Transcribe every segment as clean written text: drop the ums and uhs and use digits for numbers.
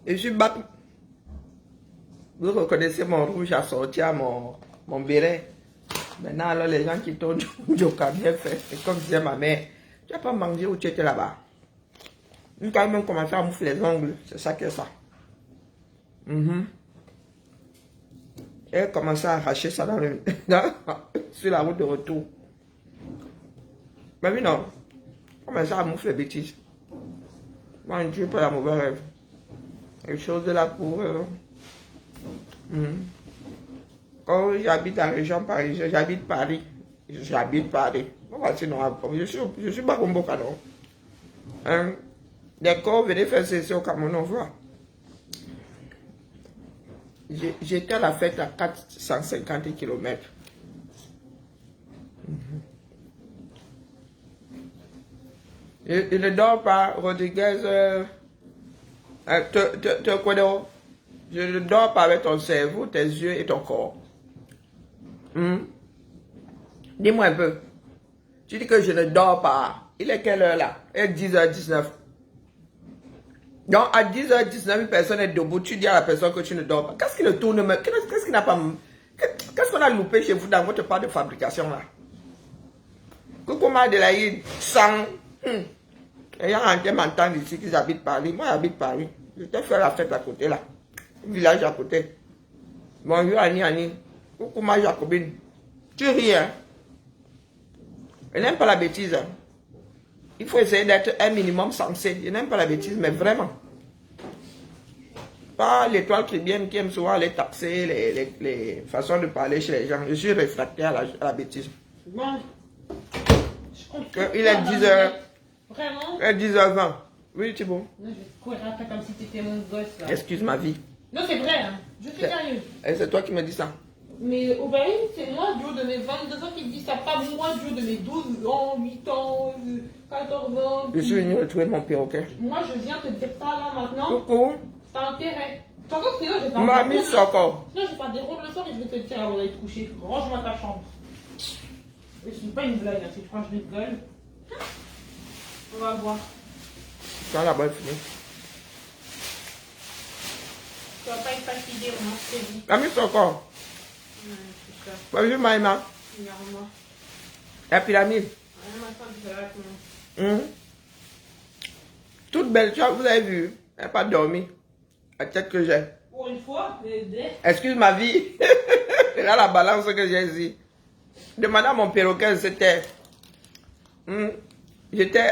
Je suis bac. Vous reconnaissez mon rouge assorti à mon béret. Maintenant, alors les gens qui t'ont Joka bien fait. Et comme disait ma mère, tu n'as pas mangé où tu étais là-bas. Une quand même commencé à moufler les ongles. C'est ça que ça. Elle commençait à arracher ça sur la route de retour. Mais oui, non. Commençait à moufler les bêtises. Moi, je ne suis pas la mauvaise rêve. Les choses de la cour. Quand j'habite en région parisienne, j'habite Paris. J'habite Paris. Je suis pas comme Boka, non. D'accord, venez faire ceci au Cameroun, on voit. J'étais à la fête à 450 km. Je ne dors pas, Rodriguez. Je ne dors pas avec ton cerveau, tes yeux et ton corps. Dis-moi un peu. Tu dis que je ne dors pas. Il est quelle heure là? Il est 10h19. Donc à 10h19, une personne est debout. Tu dis à la personne que tu ne dors pas. Qu'est-ce qui ne tourne? Qu'est-ce qui n'a pas... Qu'est-ce qu'on a loupé chez vous dans votre part de fabrication là? Coucou Madelaïde, sang. Il y a un qui m'entend ici qui habite Paris. Moi j'habite Paris. Je t'ai fait la fête à côté là. Village à côté. Bonjour Annie. Coucou ma Jacobine. Tu ris, hein? Je n'aime pas la bêtise. Hein? Il faut essayer d'être un minimum sensé. Je n'aime pas la bêtise, mais vraiment. Pas l'étoile chrétienne qui aime souvent les taxer, les façons de parler chez les gens. Je suis réfractaire à la bêtise. Bon. Il est 10h. Vraiment? Il est 10h20. Oui, c'est bon. Non, je vais courir après comme si tu étais mon gosse là. Excuse ma vie. Non, c'est vrai, hein. Je suis sérieuse. Et c'est toi qui me dis ça. Mais au Paris, c'est moi du haut de mes 22 ans qui dis ça, pas moi du haut de mes 12 ans, 8 ans, 14 ans. Je suis venu retrouver mon perroquet. Moi, je viens te dire ça là maintenant. Coucou. T'as intérêt. T'entends, sinon, je vais pas Mamie Soko. Sinon, je vais faire des rôles le soir et je vais te dire avant d'aller te coucher. Range-moi ta chambre. Je suis pas une blague, hein. Si tu crois que je rigole. On va voir. Quand la bonne finie. Tu vas pas être fatigué, on s'est dit. Mamie Soko. C'est ça. Bonjour Maïma. Regarde-moi. La pyramide. Toute belle, vous avez vu. Elle n'a pas dormi. La tête que j'ai. Pour une fois, Excuse ma vie. C'est là la balance que j'ai ici. Demandez à mon perroquet, c'était. J'étais.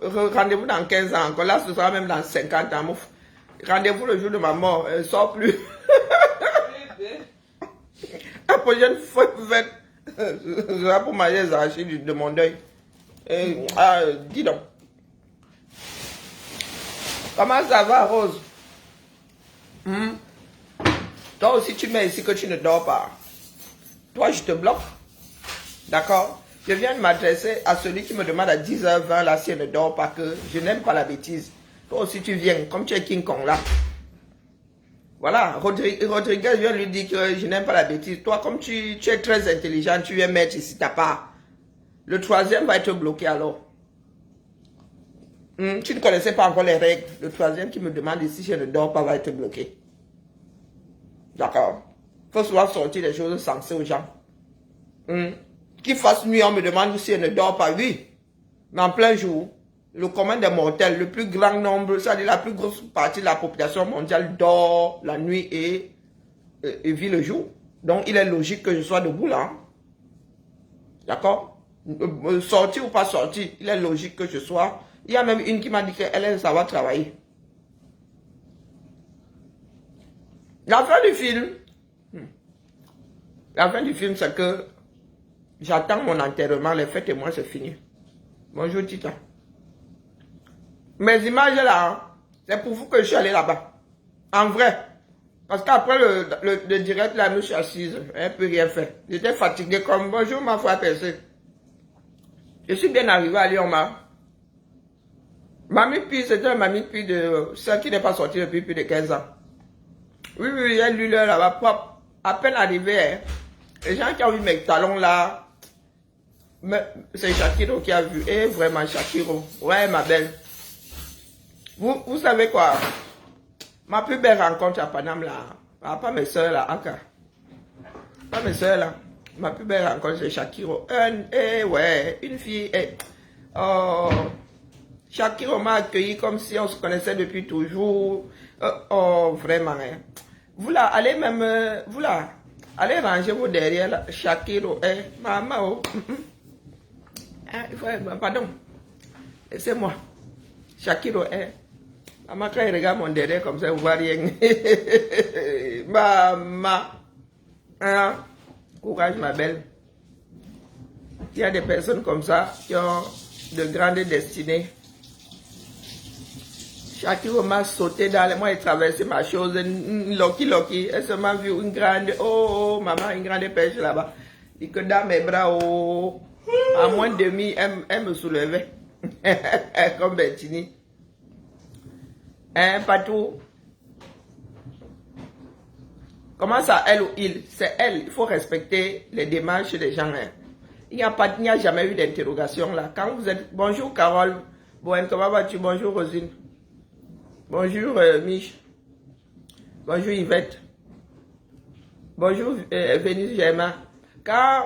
Rendez-vous dans 15 ans. Encore là, ce sera même dans 50 ans. Rendez-vous le jour de ma mort. Elle ne sort plus. La prochaine fois, vous faites. Ce sera pour manger les arachides de mon deuil. Dis donc. Comment ça va, Rose? Toi aussi, tu mets ici que tu ne dors pas. Toi, je te bloque. D'accord? Je viens de m'adresser à celui qui me demande à 10h20 là si elle ne dort pas, que je n'aime pas la bêtise. Toi aussi, tu viens, comme tu es King Kong là. Voilà, Rodriguez vient lui dire que je n'aime pas la bêtise. Toi, comme tu es très intelligent, tu viens mettre ici ta part. Le troisième va être bloqué alors. Tu ne connaissais pas encore les règles. Le troisième qui me demande ici si je ne dors pas va être bloqué. D'accord. Il faut souvent sortir des choses sensées aux gens. Qu'il fasse nuit, on me demande si elle ne dort pas. Oui. Mais en plein jour, le commun des mortels, le plus grand nombre, c'est-à-dire la plus grosse partie de la population mondiale dort la nuit et vit le jour. Donc, il est logique que je sois debout là. D'accord? Sortir ou pas sortir, il est logique que je sois. Il y a même une qui m'a dit qu'elle, ça va travailler. La fin du film, c'est que j'attends mon enterrement, les fêtes et moi, c'est fini. Bonjour, Tita. Mes images là, c'est pour vous que je suis allé là-bas. En vrai. Parce qu'après le direct, là, je suis assise. Elle ne peut rien faire. J'étais fatigué comme bonjour, ma foi percée. Je suis bien arrivé à Lyon, Mamie Pi, c'était un mamie Pi de celle qui n'est pas sortie depuis plus de 15 ans. Oui, j'ai lu l'heure là-bas. À peine arrivé, hein, les gens qui ont vu mes talons là, c'est Shakiro qui a vu. Et vraiment, Shakiro. Ouais, ma belle. Vous savez quoi? Ma plus belle rencontre à Paname, là. Ah, pas mes soeurs, là. Aka. Pas mes soeurs, là. Ma plus belle rencontre, c'est Shakiro. Ouais, une fille. Oh, Shakiro m'a accueilli comme si on se connaissait depuis toujours. Oh, vraiment. Hein. Vous là, allez même. Vous là, allez ranger vos derrière, là. Shakiro. Maman, oh. Il faut, pardon. Laissez-moi. Shakiro, maman, quand il regarde mon derrière comme ça, vous ne voyez rien. Maman. Hein? Courage, ma belle. Il y a des personnes comme ça qui ont de grandes destinées. Shakiro m'a sauté dans les... Moi, j'ai traversé ma chose. Loki. Elle se m'a vu une grande... Oh, maman, une grande pêche là-bas. Et que dans mes bras, oh... À moins de demi, elle me soulevait. Comme Bettini. Hein, Patou? Comment ça, elle ou il? C'est elle. Il faut respecter les démarches des gens. Hein. Il n'y a jamais eu d'interrogation là. Quand vous êtes... Bonjour Carole. Bon, comment vas-tu? Bonjour Rosine. Bonjour Mich. Bonjour Yvette. Bonjour Vénus Germain. Quand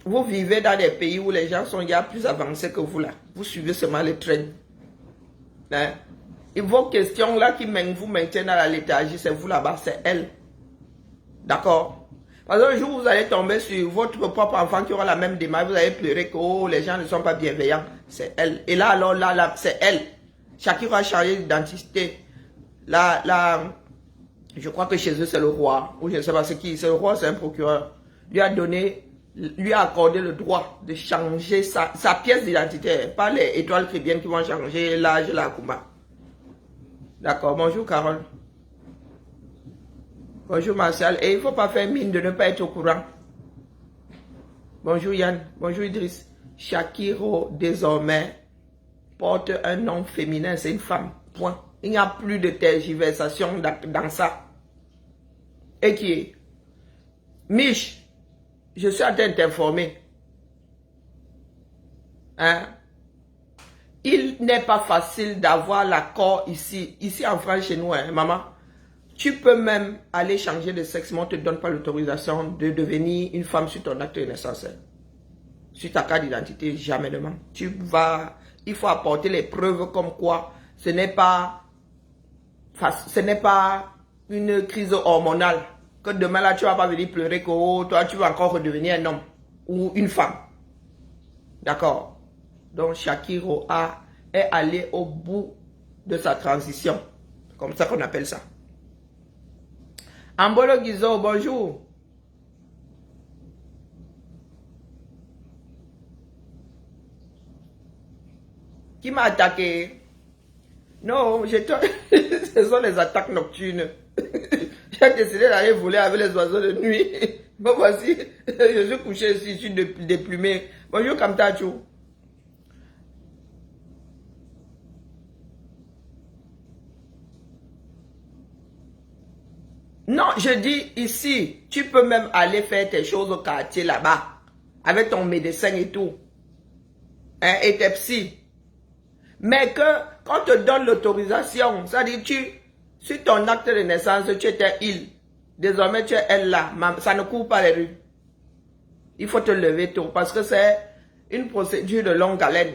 vous vivez dans des pays où les gens sont déjà plus avancés que vous là, vous suivez seulement les trains. Hein? Et vos questions là qui vous maintiennent à la léthargie, c'est vous là-bas, c'est elle. D'accord? Parce qu'un jour, vous allez tomber sur votre propre enfant qui aura la même démarche, vous allez pleurer que oh, les gens ne sont pas bienveillants. C'est elle. Et là, alors, là, c'est elle. Chacun a changé d'identité. Là, je crois que chez eux, c'est le roi. Ou je ne sais pas c'est qui. C'est le roi, c'est un procureur. Lui a accordé le droit de changer sa pièce d'identité. Pas les étoiles chrétiennes qui vont changer l'âge, la Kuma. D'accord. Bonjour, Carole. Bonjour Martial, et il ne faut pas faire mine de ne pas être au courant. Bonjour Yann, bonjour Idriss. Shakiro, désormais, porte un nom féminin, c'est une femme, point. Il n'y a plus de tergiversation dans ça. Et qui est? Mich, je suis en train de t'informer. Hein? Il n'est pas facile d'avoir l'accord ici en France chez nous, hein, maman. Tu peux même aller changer de sexe, mais on ne te donne pas l'autorisation de devenir une femme sur ton acte de naissance. Sur ta carte d'identité, jamais de même. Il faut apporter les preuves comme quoi ce n'est pas une crise hormonale. Que demain là, tu ne vas pas venir pleurer que oh, toi, tu vas encore redevenir un homme ou une femme. D'accord? Donc, Shakiro est allé au bout de sa transition. C'est comme ça qu'on appelle ça. Ambolo Gizo, bonjour. Qui m'a attaqué? Non, ce sont les attaques nocturnes. J'ai décidé d'aller voler avec les oiseaux de nuit. Bon, voici, je suis couché ici, je suis déplumé. Bonjour Kamtachou. Non, je dis ici, tu peux même aller faire tes choses au quartier là-bas, avec ton médecin et tout, hein, et tes psys. Mais que, quand on te donne l'autorisation, ça dit sur ton acte de naissance, tu étais il. Désormais, tu es elle là. Ça ne court pas les rues. Il faut te lever tôt, parce que c'est une procédure de longue haleine.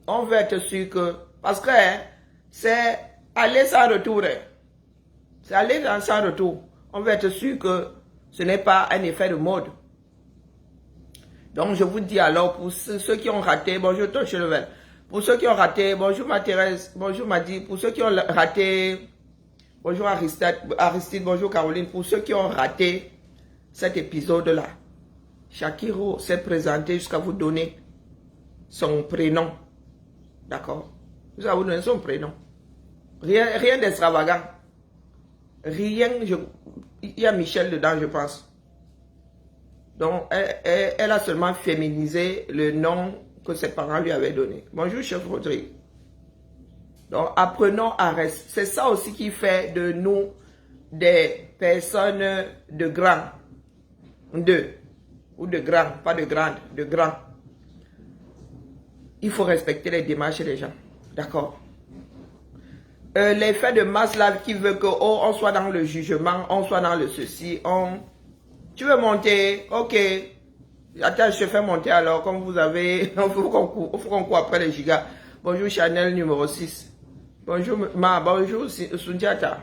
On veut être sûr que, parce que hein, c'est aller sans retour. Hein. C'est aller sans retour. On veut être sûr que ce n'est pas un effet de mode. Donc je vous dis alors, pour ceux qui ont raté, bonjour Ton Chenevel. Pour ceux qui ont raté, bonjour ma Thérèse, bonjour Madi. Pour ceux qui ont raté, bonjour Aristide, bonjour Caroline. Pour ceux qui ont raté cet épisode-là, Shakiro s'est présenté jusqu'à vous donner son prénom. D'accord? Vous allez vous donner son prénom. Rien d'extravagant. Rien, il y a Michel dedans, je pense. Donc, elle a seulement féminisé le nom que ses parents lui avaient donné. Bonjour, chef Rodrigue. Donc, apprenons à rester. C'est ça aussi qui fait de nous des personnes de grands. Ou de grands, pas de grandes, de grands. Il faut respecter les démarches des gens. D'accord? l'effet de masse là qui veut que on soit dans le jugement, on soit dans le ceci, Tu veux monter? Ok. Attends, je te fais monter alors, comme vous avez... Il faut qu'on court après les gigas. Bonjour Chanel numéro 6. Bonjour bonjour Sundiata.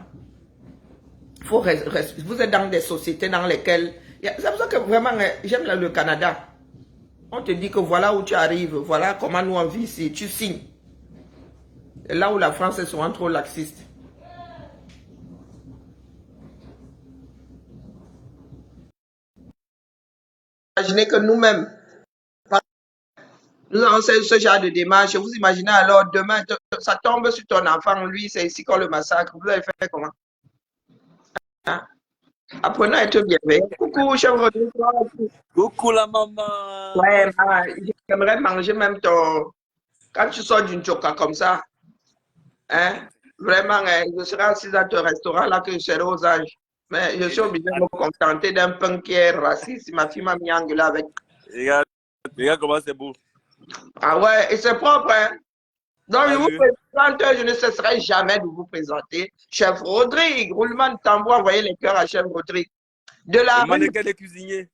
Vous êtes dans des sociétés dans lesquelles... C'est pour ça que vraiment, j'aime le Canada. On te dit que voilà où tu arrives, voilà comment nous on vit ici, tu signes. Et là où la France est souvent trop laxiste. Imaginez que nous-mêmes, nous avons ce genre de démarche. Vous imaginez alors demain, ça tombe sur ton enfant, lui, c'est ici qu'on le massacre. Vous allez faire comment? Hein? Apprenons à être bienveillants. Coucou, chef Rodrigue. Coucou la maman. Ouais, j'aimerais manger même ton... Quand tu sors d'une choca comme ça, hein, vraiment, je serai assis dans ton restaurant là que je serai aux âges. Mais je suis obligé de me contenter d'un pain qui est raciste. Ma fille m'a mis en gueule avec. Regarde comment c'est beau. Ah ouais, et c'est propre, hein. Donc, Ah je vous oui. présente, je ne cesserai jamais de vous présenter. Chef Rodrigue, roulement de tambour, envoyez les cœurs à Chef Rodrigue. De la Le rue, mannequin de cuisinier.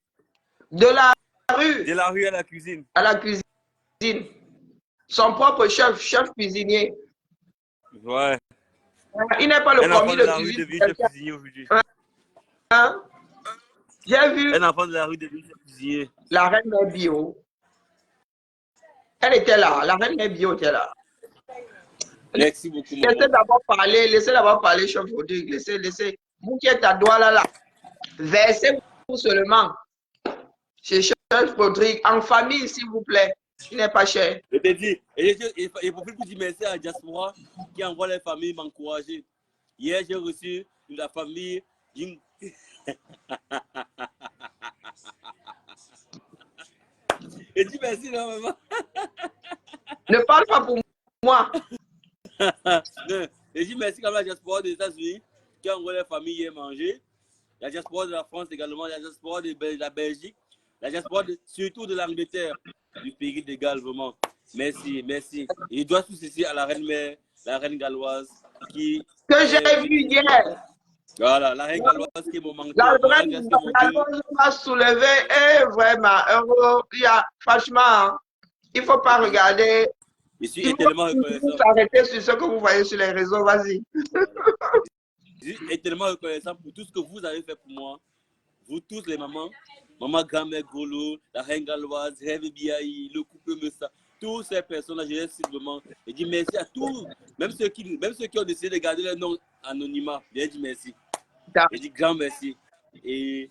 de la rue De la rue à la cuisine. à la cuisine. Son propre chef cuisinier. Ouais. Il n'est pas le Un enfant commis de de la rue cuisine. devient chef cuisinier aujourd'hui. Hein? J'ai vu Un enfant de la rue devient chef cuisinier. la reine mère bio. Elle était là, la reine mère bio était là. Merci beaucoup, Laissez d'abord parler, chef Rodrigue. Laissez. Vous qui êtes à Douala là, versez-vous seulement chez chef Rodrigue, en famille, s'il vous plaît. Il n'est pas cher. Je te dis, et pour dire merci à la diaspora qui envoie les familles m'encourager. Hier, j'ai reçu la famille d'une. Et dis merci, là, maman. Ne parle pas pour moi. Et dis merci comme la diaspora des États-Unis qui a envoyé les familles hier manger. La diaspora de la France également, la diaspora de la Belgique, la diaspora surtout de l'Angleterre, du pays de Galles, vraiment. Merci, merci. Et je dois tout ceci à la reine mère, la reine galloise qui. Que j'ai vu hier. Voilà, la reine galloise qui est mon mentor. La reine galloise m'a soulevé et vraiment heureux. Franchement, il ne faut pas regarder. Je suis éternellement reconnaissant. Vous arrêtez sur ce que vous voyez sur les réseaux, vas-y. Je suis éternellement reconnaissant pour tout ce que vous avez fait pour moi. Vous tous les mamans, maman grand-mère Golo, la reine galloise, Rêve Biaï, le couple Messa, toutes ces personnes-là, je les cite vraiment. Je dis merci à tous, même ceux qui ont décidé de garder leur nom anonymat. Je dis merci. Je dis grand merci. Et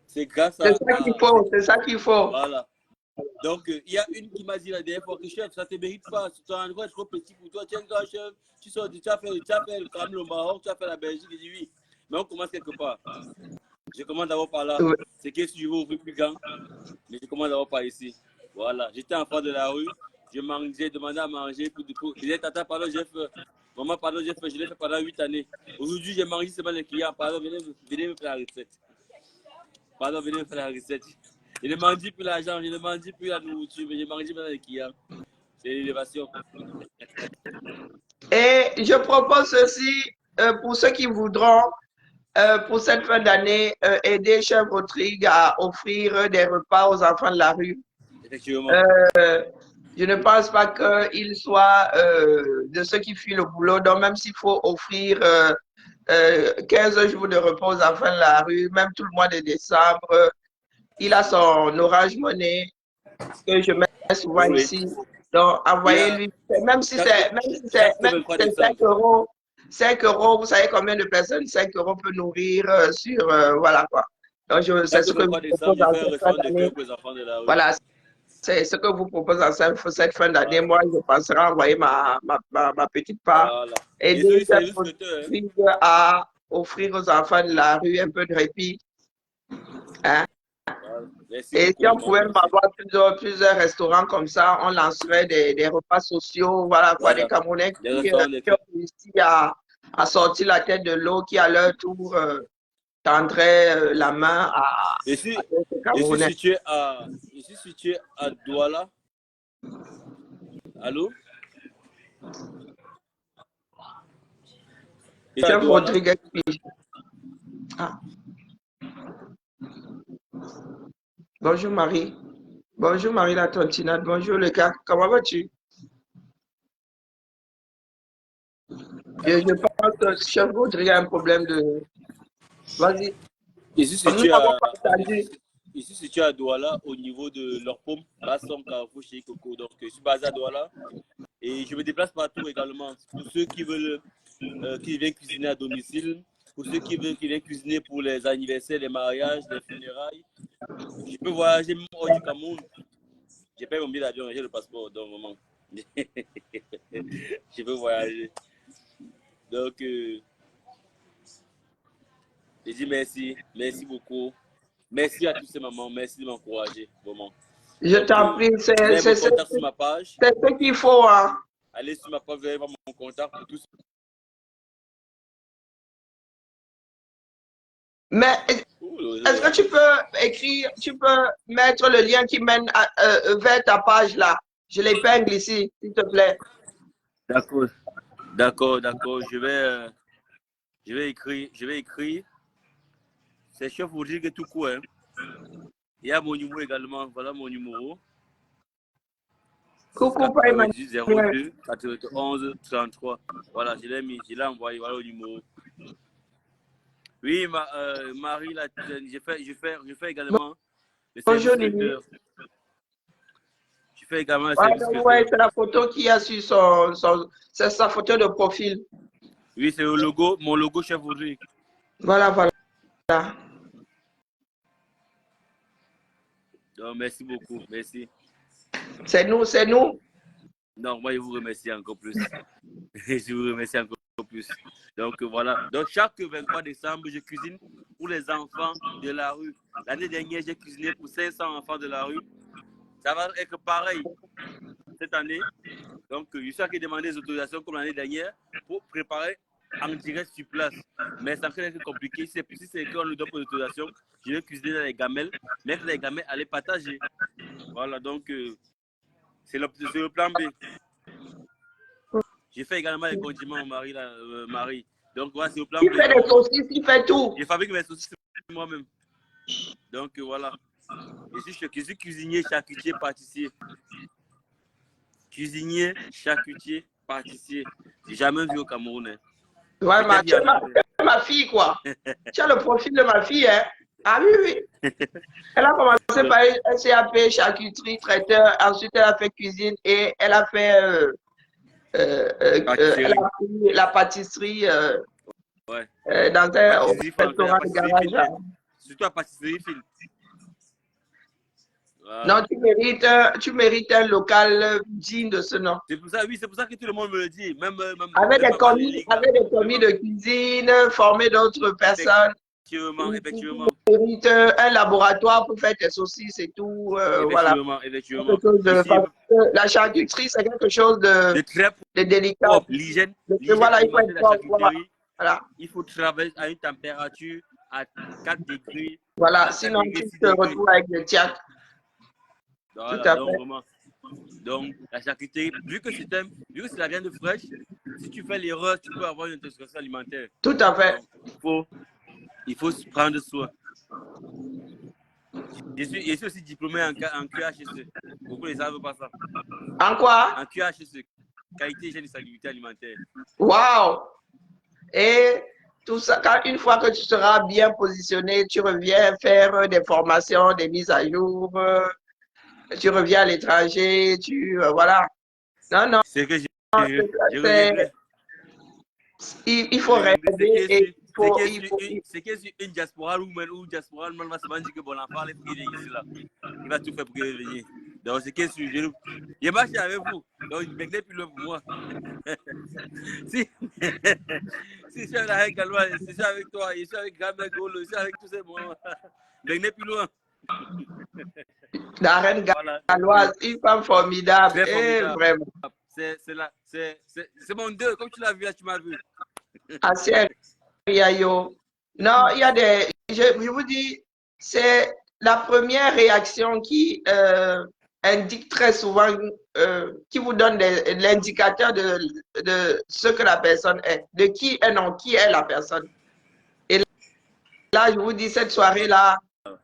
c'est grâce à. C'est ça qu'il faut, c'est ça qu'il faut. Voilà. Donc, il y a une qui m'a dit la dernière fois que chef, ça ne te mérite pas. Tu t'en rends trop petit pour toi. Tu es un grand chef. Tu sors, tu as fait quand même le Maroc, tu as fait la Belgique. Je dis oui. Mais on commence quelque part. Je commence d'abord par là. Oui. C'est que si je veux ouvrir plus grand, mais je commence d'abord par ici. Voilà. J'étais enfant de la rue. J'ai demandé à manger. Je disais, tata, pardon, j'ai fait. Maman, pardon, je l'ai fait pendant 8 années. Aujourd'hui, j'ai mangé seulement les clients. Pardon, venez me faire la recette. Pardon, venez me faire la recette. Je ne mange plus l'argent, je ne mange plus la nourriture, mais je mange maintenant les clients. C'est l'élévation. Et je propose ceci pour ceux qui voudront, pour cette fin d'année, aider Chef Rodrigue à offrir des repas aux enfants de la rue. Effectivement. Je ne pense pas qu'il soit de ceux qui fuient le boulot. Donc, même s'il faut offrir 15 jours de repos aux enfants de la rue, même tout le mois de décembre, il a son Orange Money que je mets souvent ici. Donc, envoyez-lui, même si c'est 5 euros. 5 euros, vous savez combien de personnes 5 euros peut nourrir sur, voilà quoi. Donc, c'est ce que je propose en cette fin d'année. Voilà, c'est ce que vous proposez en cette fin d'année. Moi, je penserai envoyer ma petite part. Voilà. Aider à offrir aux enfants de la rue un peu de répit. Hein? Et si on pouvait avoir plusieurs restaurants comme ça, on lancerait des repas sociaux, voilà quoi, des Camerounais qui ont réussi à sortir la tête de l'eau, qui à leur tour tendraient la main à ces Camerounais. Je suis situé à Douala. Allô? Je suis à Chef Douala. Rodriguez. Ah. Bonjour Marie. Bonjour Marie la Tontinade. Bonjour le gars. Comment vas-tu? Je pense que Chef Rodriguez a un problème de. Vas-y. Ici Nous situé avons à, partagé. ici situé à Douala, au niveau de leur paume, Bassom, Carrefour, chez Coco. Donc, je suis basé à Douala et je me déplace partout également. Pour ceux qui viennent cuisiner à domicile, pour ceux qui viennent cuisiner pour les anniversaires, les mariages, les funérailles. Je peux voyager même hors du Cameroun. J'ai pas mon billet d'avion, j'ai le passeport dans le moment. Je peux voyager. Donc, je dis merci, merci beaucoup. Merci à tous ces mamans, merci de m'encourager, vraiment. Je Donc, t'en prie, vous avez mon contact sur ma page. c'est ce qu'il faut. Hein. Allez sur ma page, vous allez voir mon contact pour tous. Mais est-ce que tu peux écrire, tu peux mettre le lien qui mène vers ta page là? Je l'épingle ici, s'il te plaît. D'accord, d'accord, d'accord. Je vais écrire. C'est Chef Rodrigue tout court. Hein. Il y a mon numéro également. Voilà mon numéro. Coucou, 98 02 91 33. Voilà, je l'ai mis, je l'ai envoyé. Voilà le numéro. Oui, Marie, là, je fais également le service Bonjour, Lily. traiteur. Je fais également le Ouais, service traiteur. ouais, c'est la photo qu'il y a sur c'est sa photo de profil. Oui, c'est le logo, mon logo Chef Rodrigue. Voilà, voilà. Donc, merci beaucoup, merci. C'est nous, c'est nous. Donc, moi, je vous remercie encore plus. Je vous remercie encore plus. Donc, voilà. Donc, chaque 23 décembre, je cuisine pour les enfants de la rue. L'année dernière, j'ai cuisiné pour 500 enfants de la rue. Ça va être pareil cette année. Donc, je suis qui demander des autorisations comme l'année dernière pour préparer en direct sur place. Mais ça peut être compliqué. Si c'est qu'on nous donne pour l'autorisation, je vais cuisiner dans les gamelles, mettre les gamelles à les partager. Voilà, donc c'est le plan B. J'ai fait également les condiments, Marie. Donc, voilà, c'est le plan B. Il fait des saucisses, il fait tout. Je fabrique mes saucisses moi-même. Donc, voilà. Je suis cuisinier, charcutier, pâtissier. Cuisinier, charcutier, pâtissier. J'ai jamais vu au Cameroun. Hein. Ouais, tu es ma fille, quoi. Tu as le profil de ma fille, hein. Ah oui, oui. Elle a commencé par un CAP, charcuterie, traiteur. Ensuite, elle a fait cuisine et elle a fait elle a fait la pâtisserie ouais. dans un restaurant de garage. Surtout la pâtisserie fine. Voilà. Non, tu mérites un local digne de ce nom. C'est pour ça, oui, c'est pour ça que tout le monde me le dit. Avec des commis de cuisine, former d'autres personnes. Effectivement. Tu mérites un laboratoire pour faire tes saucisses et tout. Voilà. Effectivement. La charcuterie, c'est quelque chose de délicat. L'hygiène. Voilà, voilà. Il faut travailler à une température à 4 degrés. Voilà, sinon tu te retrouves avec le tiac. Voilà, tout à donc, fait. vraiment. Donc, la charcuterie, vu que c'est la viande fraîche, si tu fais l'erreur, tu peux avoir une intoxication alimentaire. Tout à fait. Donc, il faut se prendre soin. Je suis aussi diplômé en QHSE. Beaucoup ne savent pas ça. En quoi? En QHSE, qualité, hygiène et sécurité alimentaire. Waouh! Et tout ça, une fois que tu seras bien positionné, tu reviens faire des formations, des mises à jour, tu reviens à l'étranger, voilà. Non. C'est que il faut rêver et c'est que si une diaspora ou diaspora va se dire que bon enfant il est ici là, il va tout faire pour qu'il vienne. Donc c'est que je marche avec vous, donc il m'aide plus loin pour moi. si je suis avec Galois, si je suis avec toi, je suis avec Gamel Golo, je suis avec tous ces moments, m'aide plus loin. La reine Galoise, une femme formidable. Vraiment. C'est mon deux, comme tu l'as vu là, tu m'as vu. Non, il y a je vous dis, c'est la première réaction qui indique très souvent, qui vous donne l'indicateur de ce que la personne est, de qui est, non, qui est la personne. Et là, je vous dis, cette soirée-là,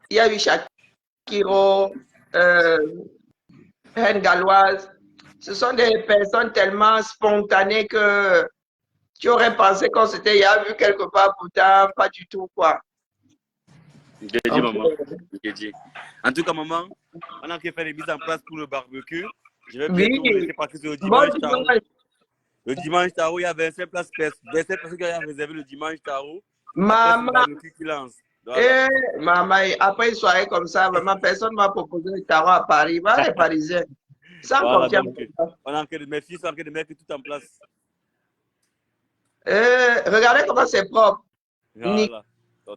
il y a eu Shakiro, Reine Galloise. Ce sont des personnes tellement spontanées que tu aurais pensé qu'on s'était vu quelque part, pourtant, pas du tout, quoi. J'ai dit, maman. J'ai dit. En tout cas, maman, on a fait les mises en place pour le barbecue. Je vais bientôt vous laisser partir sur le dimanche tarot. Le dimanche tarot, il y a 25 places, 27 personnes qui ont réservé le dimanche tarot. Maman, barbecue qui lance. Voilà. Maman, après une soirée comme ça, vraiment, personne ne m'a proposé le tarot à Paris. Voilà les Parisiens. Sans voilà, confiance. On a encore mes filles sont en train de mettre tout en place. Regardez comment c'est propre. Voilà.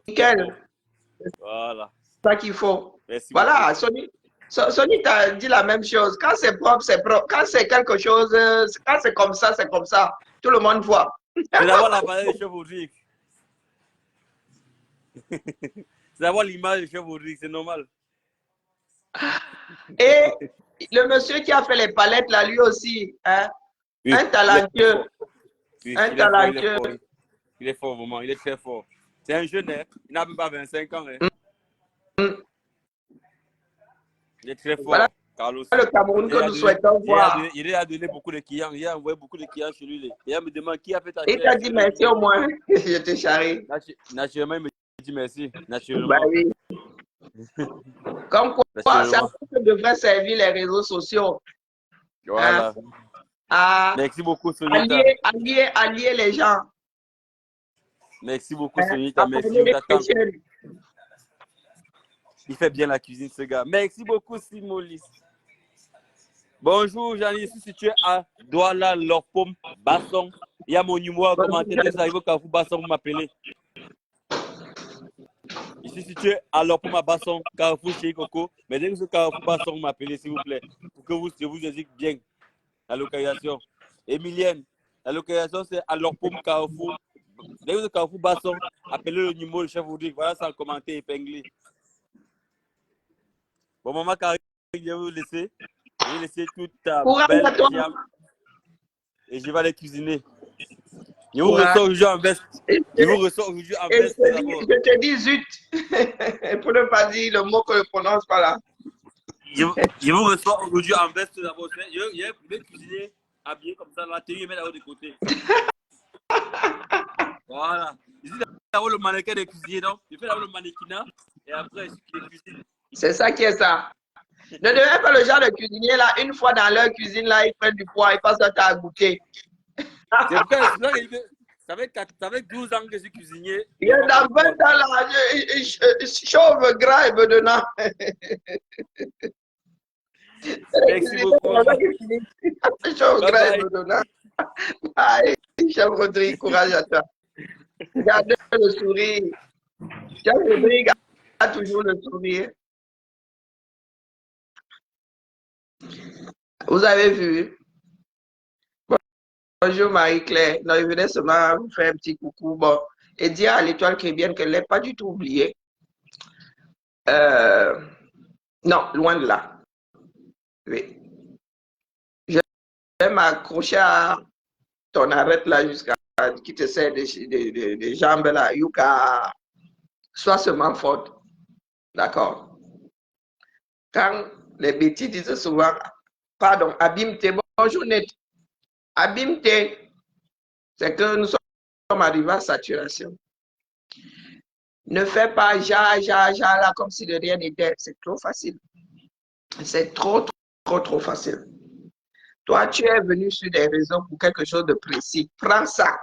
Nickel. Voilà. C'est ça qu'il faut. Merci voilà, beaucoup. Sony t'a dit la même chose. Quand c'est propre, c'est propre. Quand c'est quelque chose, quand c'est comme ça, c'est comme ça. Tout le monde voit. C'est d'abord la valeur des cheveux Audric. C'est d'abord l'image des cheveux Audric, c'est normal. Et le monsieur qui a fait les palettes, là, lui aussi, hein, oui, un talentueux. Oui, un talentueux. Il est fort, vraiment, il est très fort. C'est un jeune, hein? Il n'a même pas 25 ans. Hein? Il est très fort, voilà. Carlos. Le Cameroun que nous souhaitons voir. Il a donné beaucoup de clients, il a envoyé beaucoup de clients chez lui. Il me demande qui a fait ta Il t'a dit merci au moins, je te charrie. Naturellement, il me dit merci, naturellement. Bah oui. Comme quoi, ça devrait servir les réseaux sociaux. Voilà. Hein? À merci beaucoup, Sonita. Allier les gens. Merci beaucoup, Sonita. Merci. Il fait bien la cuisine, ce gars. Merci beaucoup, Simolis. Bonjour, Jani. Je suis situé à Douala, Lorpom, Basson. Il y a mon numéro en commentaire. Vous arrivez au Carrefour Basson, vous m'appelez. Je suis situé à Lorpom, à Basson, Carrefour chez Coco. Mais dès que vous êtes Carrefour Basson, vous m'appelez, s'il vous plaît. Pour que je vous indique bien la localisation. Emilienne, la localisation, c'est à Lorpom, Carrefour. Dès que vous êtes Carrefour Basson, appelez le numéro de chef Audric. Voilà, c'est en commentaire épinglé. Bon, maman Karine, je vais vous laisser. Je vais laisser toute ta belle viande et je vais aller cuisiner. Je vous reçois aujourd'hui en veste. Je vous reçois aujourd'hui en veste. Je te dis zut. Pour ne pas dire le mot que je ne prononce pas là. Je vous reçois aujourd'hui en veste d'abord. Je vais cuisiner habillé comme ça. La tenue, je mets là-haut de côté. Voilà. Ici, d'abord le mannequin de cuisinier. Donc, je fais d'abord le mannequinat et après, je cuisine. C'est ça qui est ça. Ne deviens pas le genre de cuisinier là, une fois dans leur cuisine là, ils prennent du poids, ils passent leur temps à goûter. C'est pourquoi ça fait 12 ans que je suis cuisinier. Il y a dans 20 ans là, chauve, gras et bedonnant. Merci beaucoup. Chauve, gras et bedonnant. Aïe, chef Rodrigue, courage à toi. Gardez le sourire. Chef Rodrigue a toujours le sourire. Vous avez vu? Bonjour Marie-Claire. Non, je venais seulement vous faire un petit coucou. Bon, et dire à l'étoile chrétienne qu'elle ne l'ait pas du tout oublié. Non, loin de là. Oui. Je vais m'accrocher à ton arrête là jusqu'à qui te sert des jambes là. Yuka, sois seulement forte. D'accord? Quand les bêtises disent souvent, pardon, abîme-tes, bonjour net, abîme-tes, c'est que nous sommes arrivés à saturation. Ne fais pas là comme si de rien n'était, c'est trop facile. C'est trop facile. Toi, tu es venu sur des réseaux pour quelque chose de précis. Prends ça,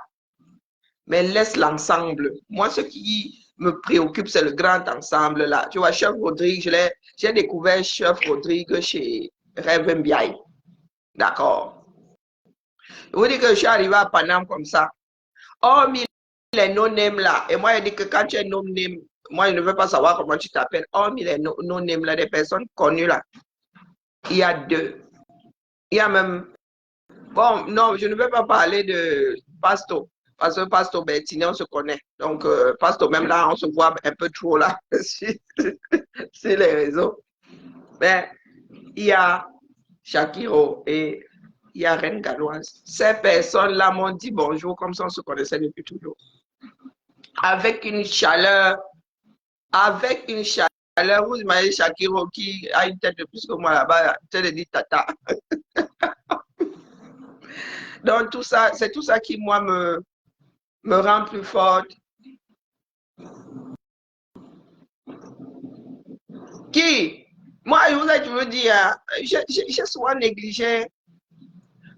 mais laisse l'ensemble. Moi, ce qui me préoccupe, c'est le grand ensemble là. Tu vois, Chef Rodrigue, j'ai découvert Chef Rodrigue chez Rêve Mbiaye. D'accord. Je vous dis que je suis arrivé à Paname comme ça. Oh, mais les no-name là. Et moi, je dis que quand tu es no-name, moi, je ne veux pas savoir comment tu t'appelles. Oh, mais les no-name là, des personnes connues là. Il y a deux. Il y a même... Bon, non, je ne veux pas parler de Pasto. Parce que Pasto Bertini, on se connaît. Donc, Pasto, même là, on se voit un peu trop là sur les réseaux. Mais il y a Shakiro et il y a Reine Galoise. Ces personnes-là m'ont dit bonjour comme ça on se connaissait depuis toujours. Avec une chaleur, vous imaginez Shakiro qui a une tête de plus que moi là-bas, tu le dis tata. Donc tout ça, c'est tout ça qui moi me rend plus forte. Qui? Moi, je vous dire, j'ai souvent négligé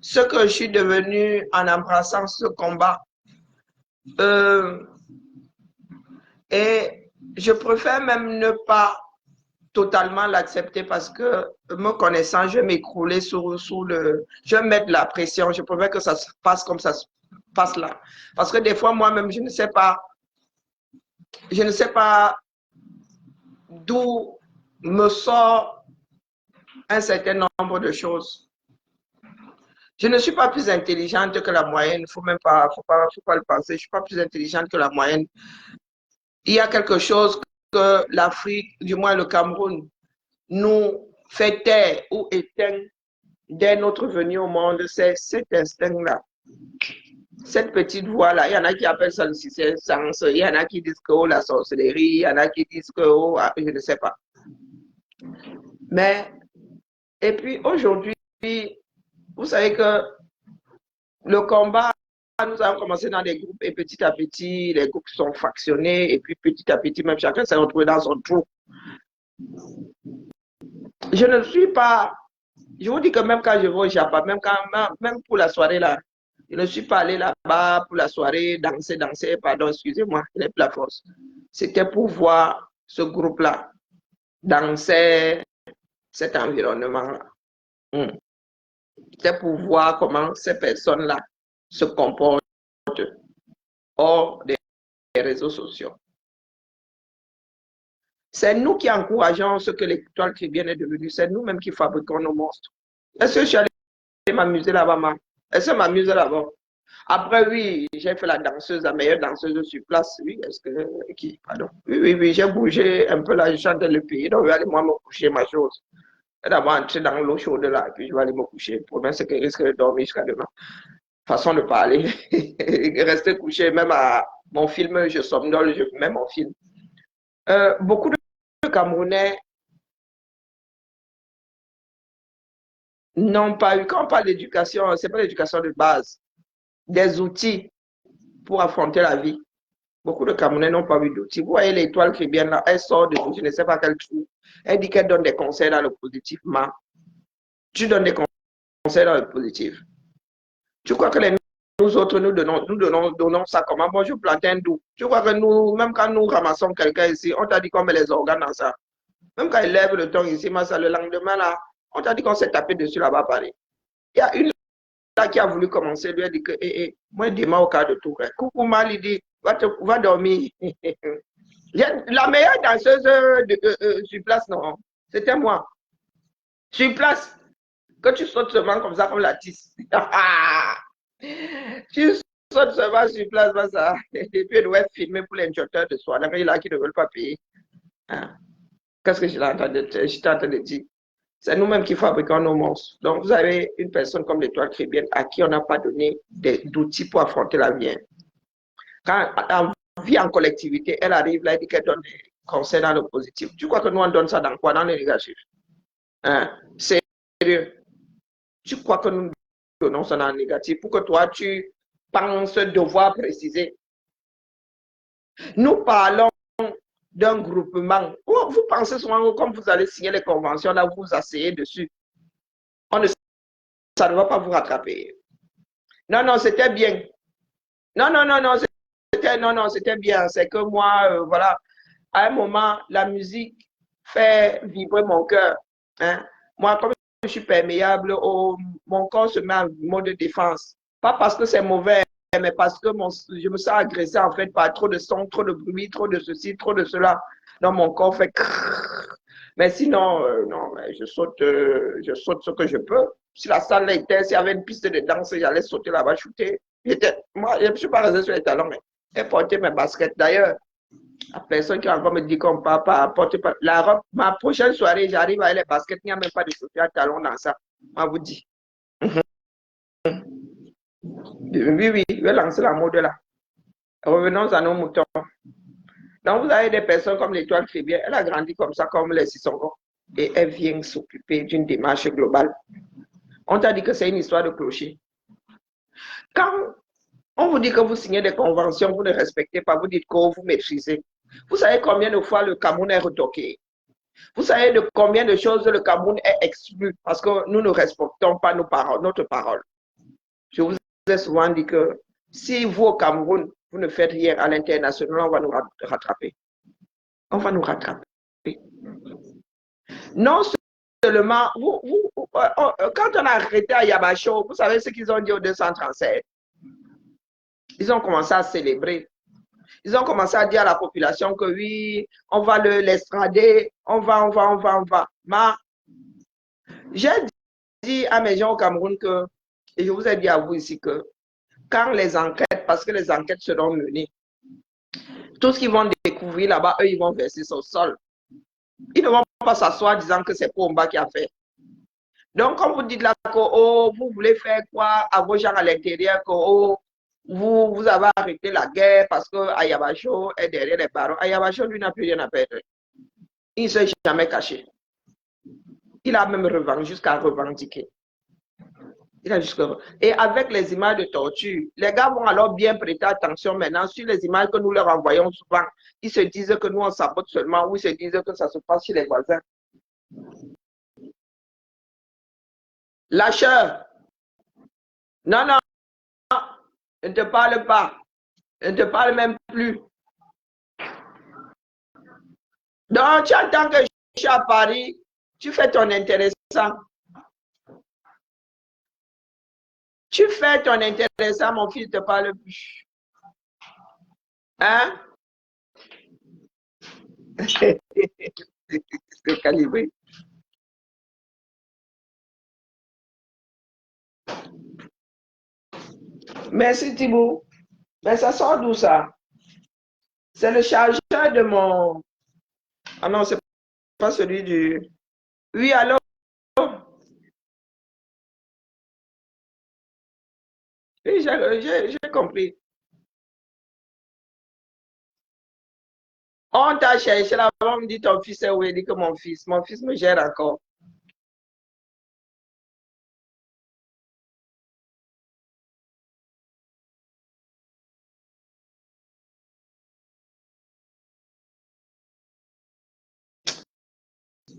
ce que je suis devenu en embrassant ce combat. Et je préfère même ne pas totalement l'accepter parce que me connaissant, je vais m'écrouler sous le... Je vais mettre la pression. Je préfère que ça se passe comme ça se passe là. Parce que des fois, moi-même, je ne sais pas d'où me sort un certain nombre de choses. Je ne suis pas plus intelligente que la moyenne. Il ne faut pas le penser. Je ne suis pas plus intelligente que la moyenne. Il y a quelque chose que l'Afrique, du moins le Cameroun, nous fait taire ou éteint dès notre venue au monde, c'est cet instinct-là. Cette petite voix-là, il y en a qui appellent ça le sixième sens, il y en a qui disent que oh, la sorcellerie, il y en a qui disent que oh, je ne sais pas. Mais, et puis aujourd'hui, vous savez que le combat, nous avons commencé dans des groupes et petit à petit, les groupes sont fractionnés et puis petit à petit, même chacun s'est retrouvé dans son trou. Je ne suis pas, je vous dis que même quand je vais au Japon, même pour la soirée là, je ne suis pas allé là-bas pour la soirée, danser, pardon, excusez-moi, il n'est plus la force. C'était pour voir ce groupe-là danser cet environnement-là. C'était pour voir comment ces personnes-là se comportent hors des réseaux sociaux. C'est nous qui encourageons ce que l'étoile chrétienne est devenue. C'est nous-mêmes qui fabriquons nos monstres. Est-ce que je suis allé m'amuser là-bas? Est-ce que je m'amuse là-bas? Après, oui, j'ai fait la danseuse, la meilleure danseuse sur place. Oui, est-ce que... Qui? Pardon. Oui, j'ai bougé un peu là, je chantais le pays. Donc, je vais aller moi me coucher, ma chose. D'abord entrer dans l'eau chaude là, et puis je vais aller me coucher. Pour moi, c'est que je risque de dormir jusqu'à demain. Façon de parler. Rester couché, même à mon film, je somnole, je mets mon film. Beaucoup de Camerounais n'ont pas eu, quand on parle d'éducation, ce n'est pas l'éducation de base, des outils pour affronter la vie. Beaucoup de Camerounais n'ont pas eu d'outils. Vous voyez l'étoile qui est bien là, elle sort de je ne sais pas quel trou. Elle dit qu'elle donne des conseils dans le positif. Tu donnes des conseils dans le positif. Tu crois que nous autres, nous donnons ça comment? Moi, je plante un doux. Tu crois que nous, même quand nous ramassons quelqu'un ici, on t'a dit qu'on met les organes dans ça. Même quand il lève le ton ici, ça, le lendemain, là, on t'a dit qu'on s'est tapé dessus là-bas, pareil. Il y a une là qui a voulu commencer, lui a dit que, moi, dis-moi au cas de tout. Coucou, mal, il dit, va dormir. La meilleure danseuse sur place, non, c'était moi. Sur place, que tu sautes seulement comme ça, comme la tisse. Tu sautes seulement sur place, ça. Et puis, elle doit filmer pour les injecteurs de soins. Il y en a qui ne veulent pas payer. Qu'est-ce que j'étais en train de dire? C'est nous-mêmes qui fabriquons nos monstres. Donc, vous avez une personne comme l'étoile chrétienne à qui on n'a pas donné d'outils pour affronter la vie. Quand on vit en collectivité, elle arrive là, elle dit qu'elle donne des conseils dans le positif. Tu crois que nous, on donne ça dans quoi? Dans le négatif. Sérieux. Tu crois que nous donnons ça dans le négatif pour que toi, tu penses devoir préciser. Nous parlons d'un groupement. Vous pensez souvent que comme vous allez signer les conventions, là, vous vous asseyez dessus. Ça ne va pas vous rattraper. Non, c'était bien. Non, c'était bien. C'est que moi, voilà, à un moment, la musique fait vibrer mon cœur. Hein? Moi, comme je suis perméable, mon corps se met en mode de défense. Pas parce que c'est mauvais, mais parce que je me sens agressé en fait par trop de son, trop de bruit, trop de ceci, trop de cela. Donc mon corps fait crrr. Mais sinon, non, je saute ce que je peux. Si la salle était, s'il y avait une piste de danse, j'allais sauter là-bas, shooter. Moi, je ne suis pas resté sur les talons, mais j'ai porté mes baskets. D'ailleurs, La personne qui encore me dit qu'on ne part pas, porte pas. La robe, ma prochaine soirée, j'arrive avec les baskets, il n'y a même pas de chaussures à talons dans ça. Moi, vous dis. Oui, oui, je vais lancer la mode là. Revenons à nos moutons. Donc, vous avez des personnes comme l'étoile Fébien, elle a grandi comme ça, comme les Sissongo, et elle vient s'occuper d'une démarche globale. On t'a dit que c'est une histoire de clocher. Quand on vous dit que vous signez des conventions, vous ne respectez pas, vous dites que vous maîtrisez. Vous savez combien de fois le Cameroun est retoqué? Vous savez de combien de choses le Cameroun est exclu parce que nous ne respectons pas nos paroles, notre parole. Je vous ai souvent dit que si vous au Cameroun, vous ne faites rien à l'international, on va nous rattraper. On va nous rattraper. Non seulement, quand on a arrêté à Yabacho, vous savez ce qu'ils ont dit au 237? Ils ont commencé à célébrer. Ils ont commencé à dire à la population que oui, on va l'estrader, on va. Mais j'ai dit à mes gens au Cameroun que, et je vous ai dit à vous ici que, quand les enquêtes, parce que les enquêtes seront menées, tout ce qu'ils vont découvrir là-bas, eux, ils vont verser au sol. Ils ne vont pas s'asseoir disant que c'est Pomba qui a fait. Donc, comme vous dites là que oh, vous voulez faire quoi à vos gens à l'intérieur, que oh, vous avez arrêté la guerre parce que Ayabacho est derrière les barons. Ayabacho, lui, n'a plus rien à perdre. Il ne s'est jamais caché. Il a même revendu jusqu'à revendiquer. Et avec les images de torture, les gars vont alors bien prêter attention maintenant sur les images que nous leur envoyons souvent. Ils se disent que nous, on sabote seulement, ou ils se disent que ça se passe chez les voisins. Lâcheur. Non, non, je ne te parle pas. Je ne te parle même plus. Donc, tu attends que je suis à Paris, tu fais ton intéressant. Tu fais ton intéressant, mon fils ne te parle plus. Hein? C'est calibré. Merci Thibault. Mais ça sort d'où ça? C'est le chargeur de mon... Ah non, c'est pas celui du... Oui, allô? Oui, j'ai compris. On t'a cherché là, on me dit ton fils est où? Il dit que mon fils me gère encore.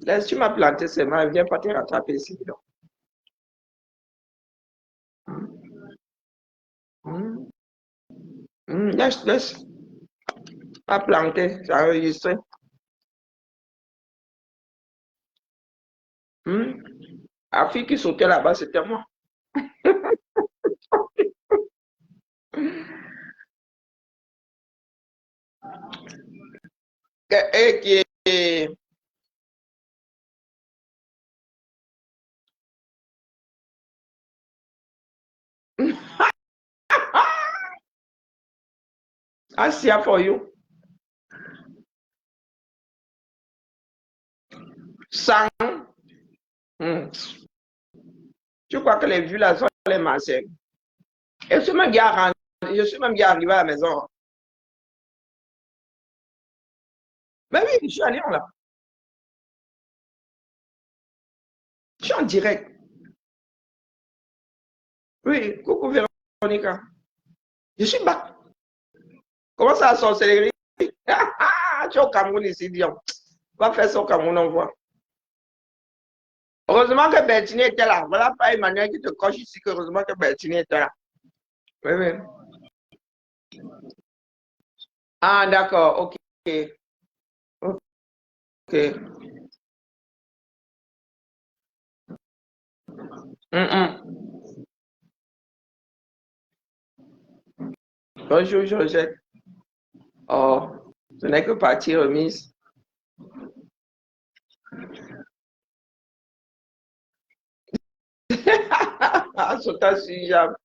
Laisse, tu m'as planté ses mains, viens pas te rattraper ici. Laisse. Pas planté, j'ai enregistré. La fille qui sautait là-bas, c'était moi. Et qui est... Asia for you. 100. Tu crois que les vues là sont les marseillais? Je suis même bien arrivé à la maison. Mais oui, je suis à Lyon là. Je suis en direct. Oui, coucou Véronica. Je suis bas. Comment ça, sorcellerie? Tu es au Cameroun ici, Dion. Va faire ça au Cameroun, on voit. Heureusement que Bertini était là. Voilà pas Emmanuel qui te coche ici, que heureusement que Bertini était là. Oui, oui. Ah, d'accord, ok. Ok. Bonjour, Georgette. Oh, ce n'est que partie remise. Sautant sur jambe.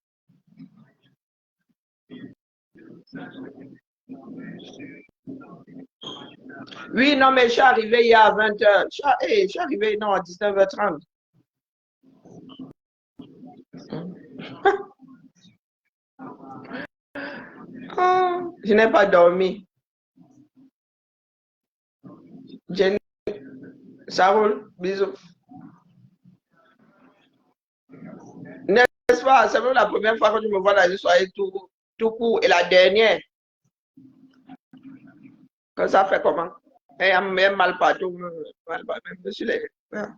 Oui, non, mais je suis arrivé hier à 20h. Je suis arrivé, non, à 19h30. Ah, je n'ai pas dormi. Jenny, ça roule. Bisous. N'est-ce pas? C'est même la première fois que tu me vois dans une soirée tout court et la dernière. Que ça fait comment? Et même mal partout. Mal partout, même sur les. Ah,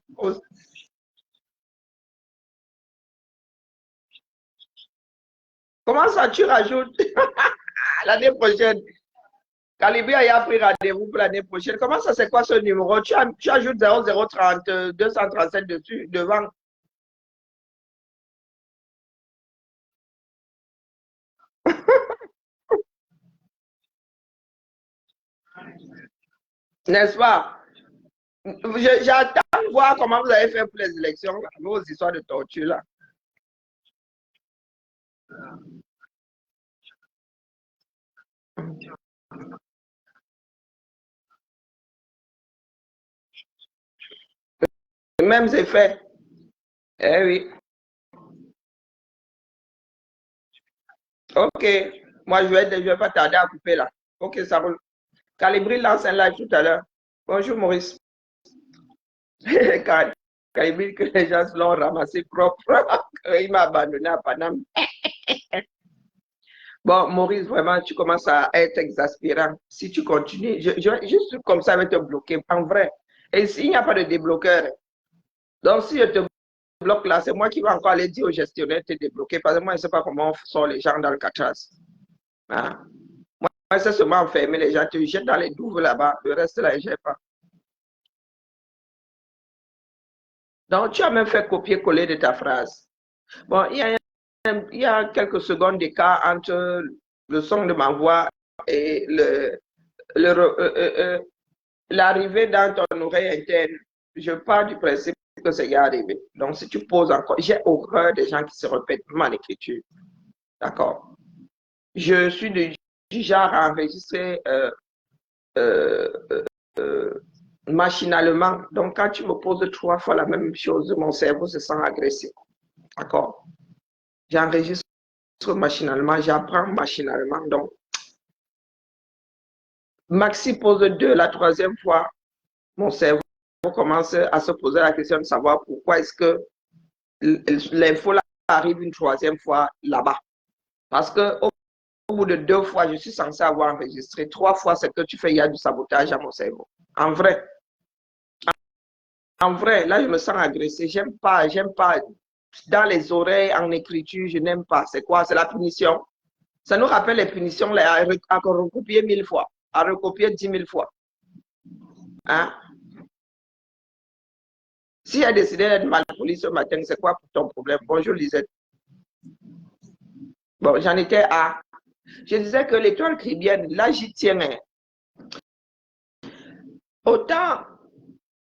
comment ça, tu rajoutes l'année prochaine? Calibri a pris rendez-vous pour l'année prochaine. Comment ça, c'est quoi ce numéro? Tu ajoutes 0030 237 dessus, devant. N'est-ce pas? J'attends de voir comment vous avez fait pour les élections, là, vos histoires de torture là. Les mêmes effets. Eh oui. Ok. Moi, je vais pas tarder à couper là. Ok, ça roule. Calibri lance un live tout à l'heure. Bonjour Maurice. Calibri que les gens l'ont ramassé propre. Il m'a abandonné à Paname. Bon, Maurice, vraiment, tu commences à être exaspérant. Si tu continues, juste comme ça, je vais te bloquer. En vrai. Et s'il n'y a pas de débloqueur, donc si je te bloque là, c'est moi qui vais encore aller dire au gestionnaire de te débloquer. Parce que moi, je ne sais pas comment on sort les gens dans le catras. Hein? Moi, c'est seulement enfermer les gens, te jettent dans les douves là-bas. Le reste là, je ne sais pas. Donc, tu as même fait copier-coller de ta phrase. Bon, il y a quelques secondes d'écart entre le son de ma voix et l'arrivée dans ton oreille interne. Je pars du principe que c'est arrivé. Donc, si tu poses encore, j'ai horreur des gens qui se répètent même en écriture. D'accord? Je suis du genre à enregistrer euh, machinalement. Donc, quand tu me poses 3 fois la même chose, mon cerveau se sent agressé. D'accord? J'enregistre machinalement, j'apprends machinalement. Donc, Maxi pose 2 la 3e fois, mon cerveau commence à se poser la question de savoir pourquoi est-ce que l'info arrive une 3e fois là-bas. Parce que au bout de 2 fois, je suis censé avoir enregistré. 3 fois, c'est que tu fais, il y a du sabotage à mon cerveau. En vrai, là, je me sens agressé. J'aime pas. Dans les oreilles, en écriture, je n'aime pas. C'est quoi? C'est la punition. Ça nous rappelle les punitions là, à recopier 1000 fois, à recopier 10 000 fois. Hein? Si elle a décidé d'être mal polie ce matin, c'est quoi pour ton problème? Bonjour Lisette. Bon, j'en étais à. Je disais que l'étoile caribéenne, là, j'y tiens. Hein. Autant,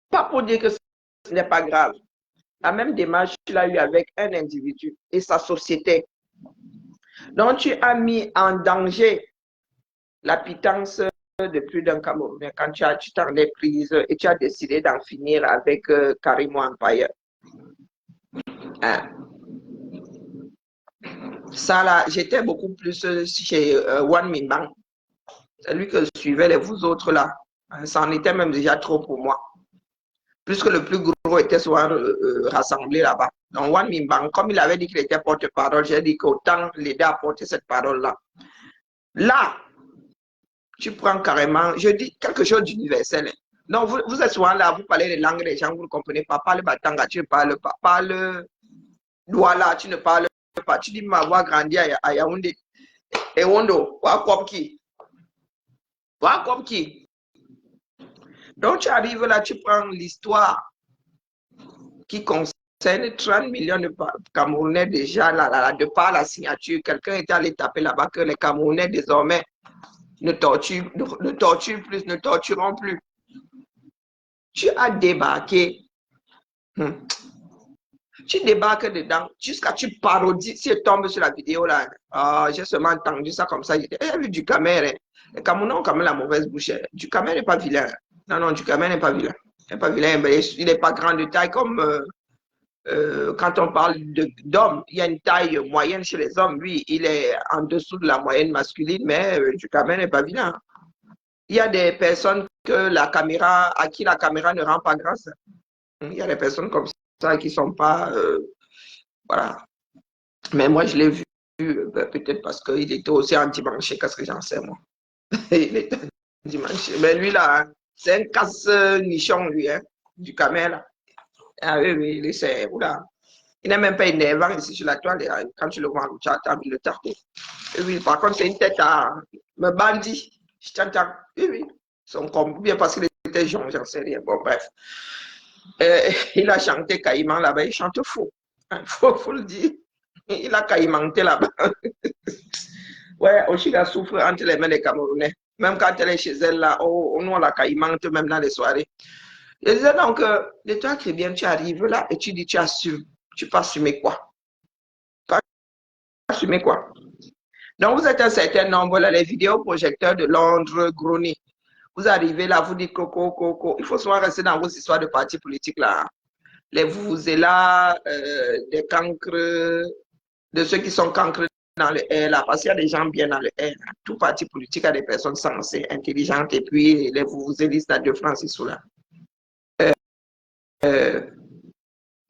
pas pour dire que ce n'est pas grave. La même démarche, tu l'as eu avec un individu et sa société. Donc, tu as mis en danger la pitance de plus d'un Camerounais quand tu t'en es prise et tu as décidé d'en finir avec Karim Empire. Hein? Ça là, j'étais beaucoup plus chez Wan Minbang. C'est lui que je suivais, les vous autres là. Ça en était même déjà trop pour moi. Puisque le plus gros était souvent rassemblé là-bas. Donc Wan Minbang, comme il avait dit qu'il était porte-parole, j'ai dit qu'autant l'aider à porter cette parole-là. Là, tu prends carrément, je dis quelque chose d'universel. Non, vous êtes souvent là, vous parlez les langues des gens, vous ne comprenez pas. Parle Batanga, tu ne parles pas. Parle Douala, tu ne parles pas. Tu dis ma voix grandit à Yaoundé. Et Wondo, Wakopki. Wakopki. Donc tu arrives là, tu prends l'histoire qui concerne 30 millions de Camerounais déjà, là, de par la signature. Quelqu'un est allé taper là-bas que les Camerounais désormais ne torturent plus, ne tortureront plus. Tu as débarqué. Tu débarques dedans jusqu'à tu parodies. Si elle tombe sur la vidéo là, j'ai seulement entendu ça comme ça. Il y a vu du Cameroun. Les Camerounais ont quand même la mauvaise bouche. Du Cameroun n'est pas vilain. Non, non, du Cameroun n'est pas vilain. Il n'est pas vilain, mais il n'est pas grand de taille comme quand on parle d'hommes. Il y a une taille moyenne chez les hommes. Lui, il est en dessous de la moyenne masculine, mais du Cameroun n'est pas vilain. Il y a des personnes à qui la caméra ne rend pas grâce. Il y a des personnes comme ça qui ne sont pas. Voilà. Mais moi, je l'ai vu, peut-être parce qu'il était aussi en dimanche, qu'est-ce que j'en sais, moi. Il était en dimanche. Mais lui, là, c'est un casse-nichon, lui, hein, du camel. Ah oui, oui, c'est. Oula. Il n'est même pas énervant ici sur la toile. Quand tu le vois, tu as envie de le tarder. Et oui, par contre, c'est une tête à me bandit. Je t'entends. Oui, oui. Bien parce qu'il était jeune, j'en sais rien. Bon, bref. Il a chanté Caïman là-bas. Il chante faux. Il faut le dire. Il a caïmanté là-bas. Ouais, Oshiga souffre entre les mains des Camerounais. Même quand elle est chez elle, là, nous, on la caïmante même dans les soirées. Je disais donc, de toi, très bien, tu arrives là et tu dis, tu assumes. Tu peux assumer quoi? Tu peux assumer quoi? Donc, vous êtes un certain nombre, là, les vidéoprojecteurs de Londres, Grony. Vous arrivez là, vous dites coco, coco. Il faut souvent rester dans vos histoires de partis politiques là. Les vous-là, des cancres, de ceux qui sont cancres dans le R là, parce qu'il y a des gens bien dans le R. Tout parti politique a des personnes sensées, intelligentes, et puis les vous-élistes de Francis Soula.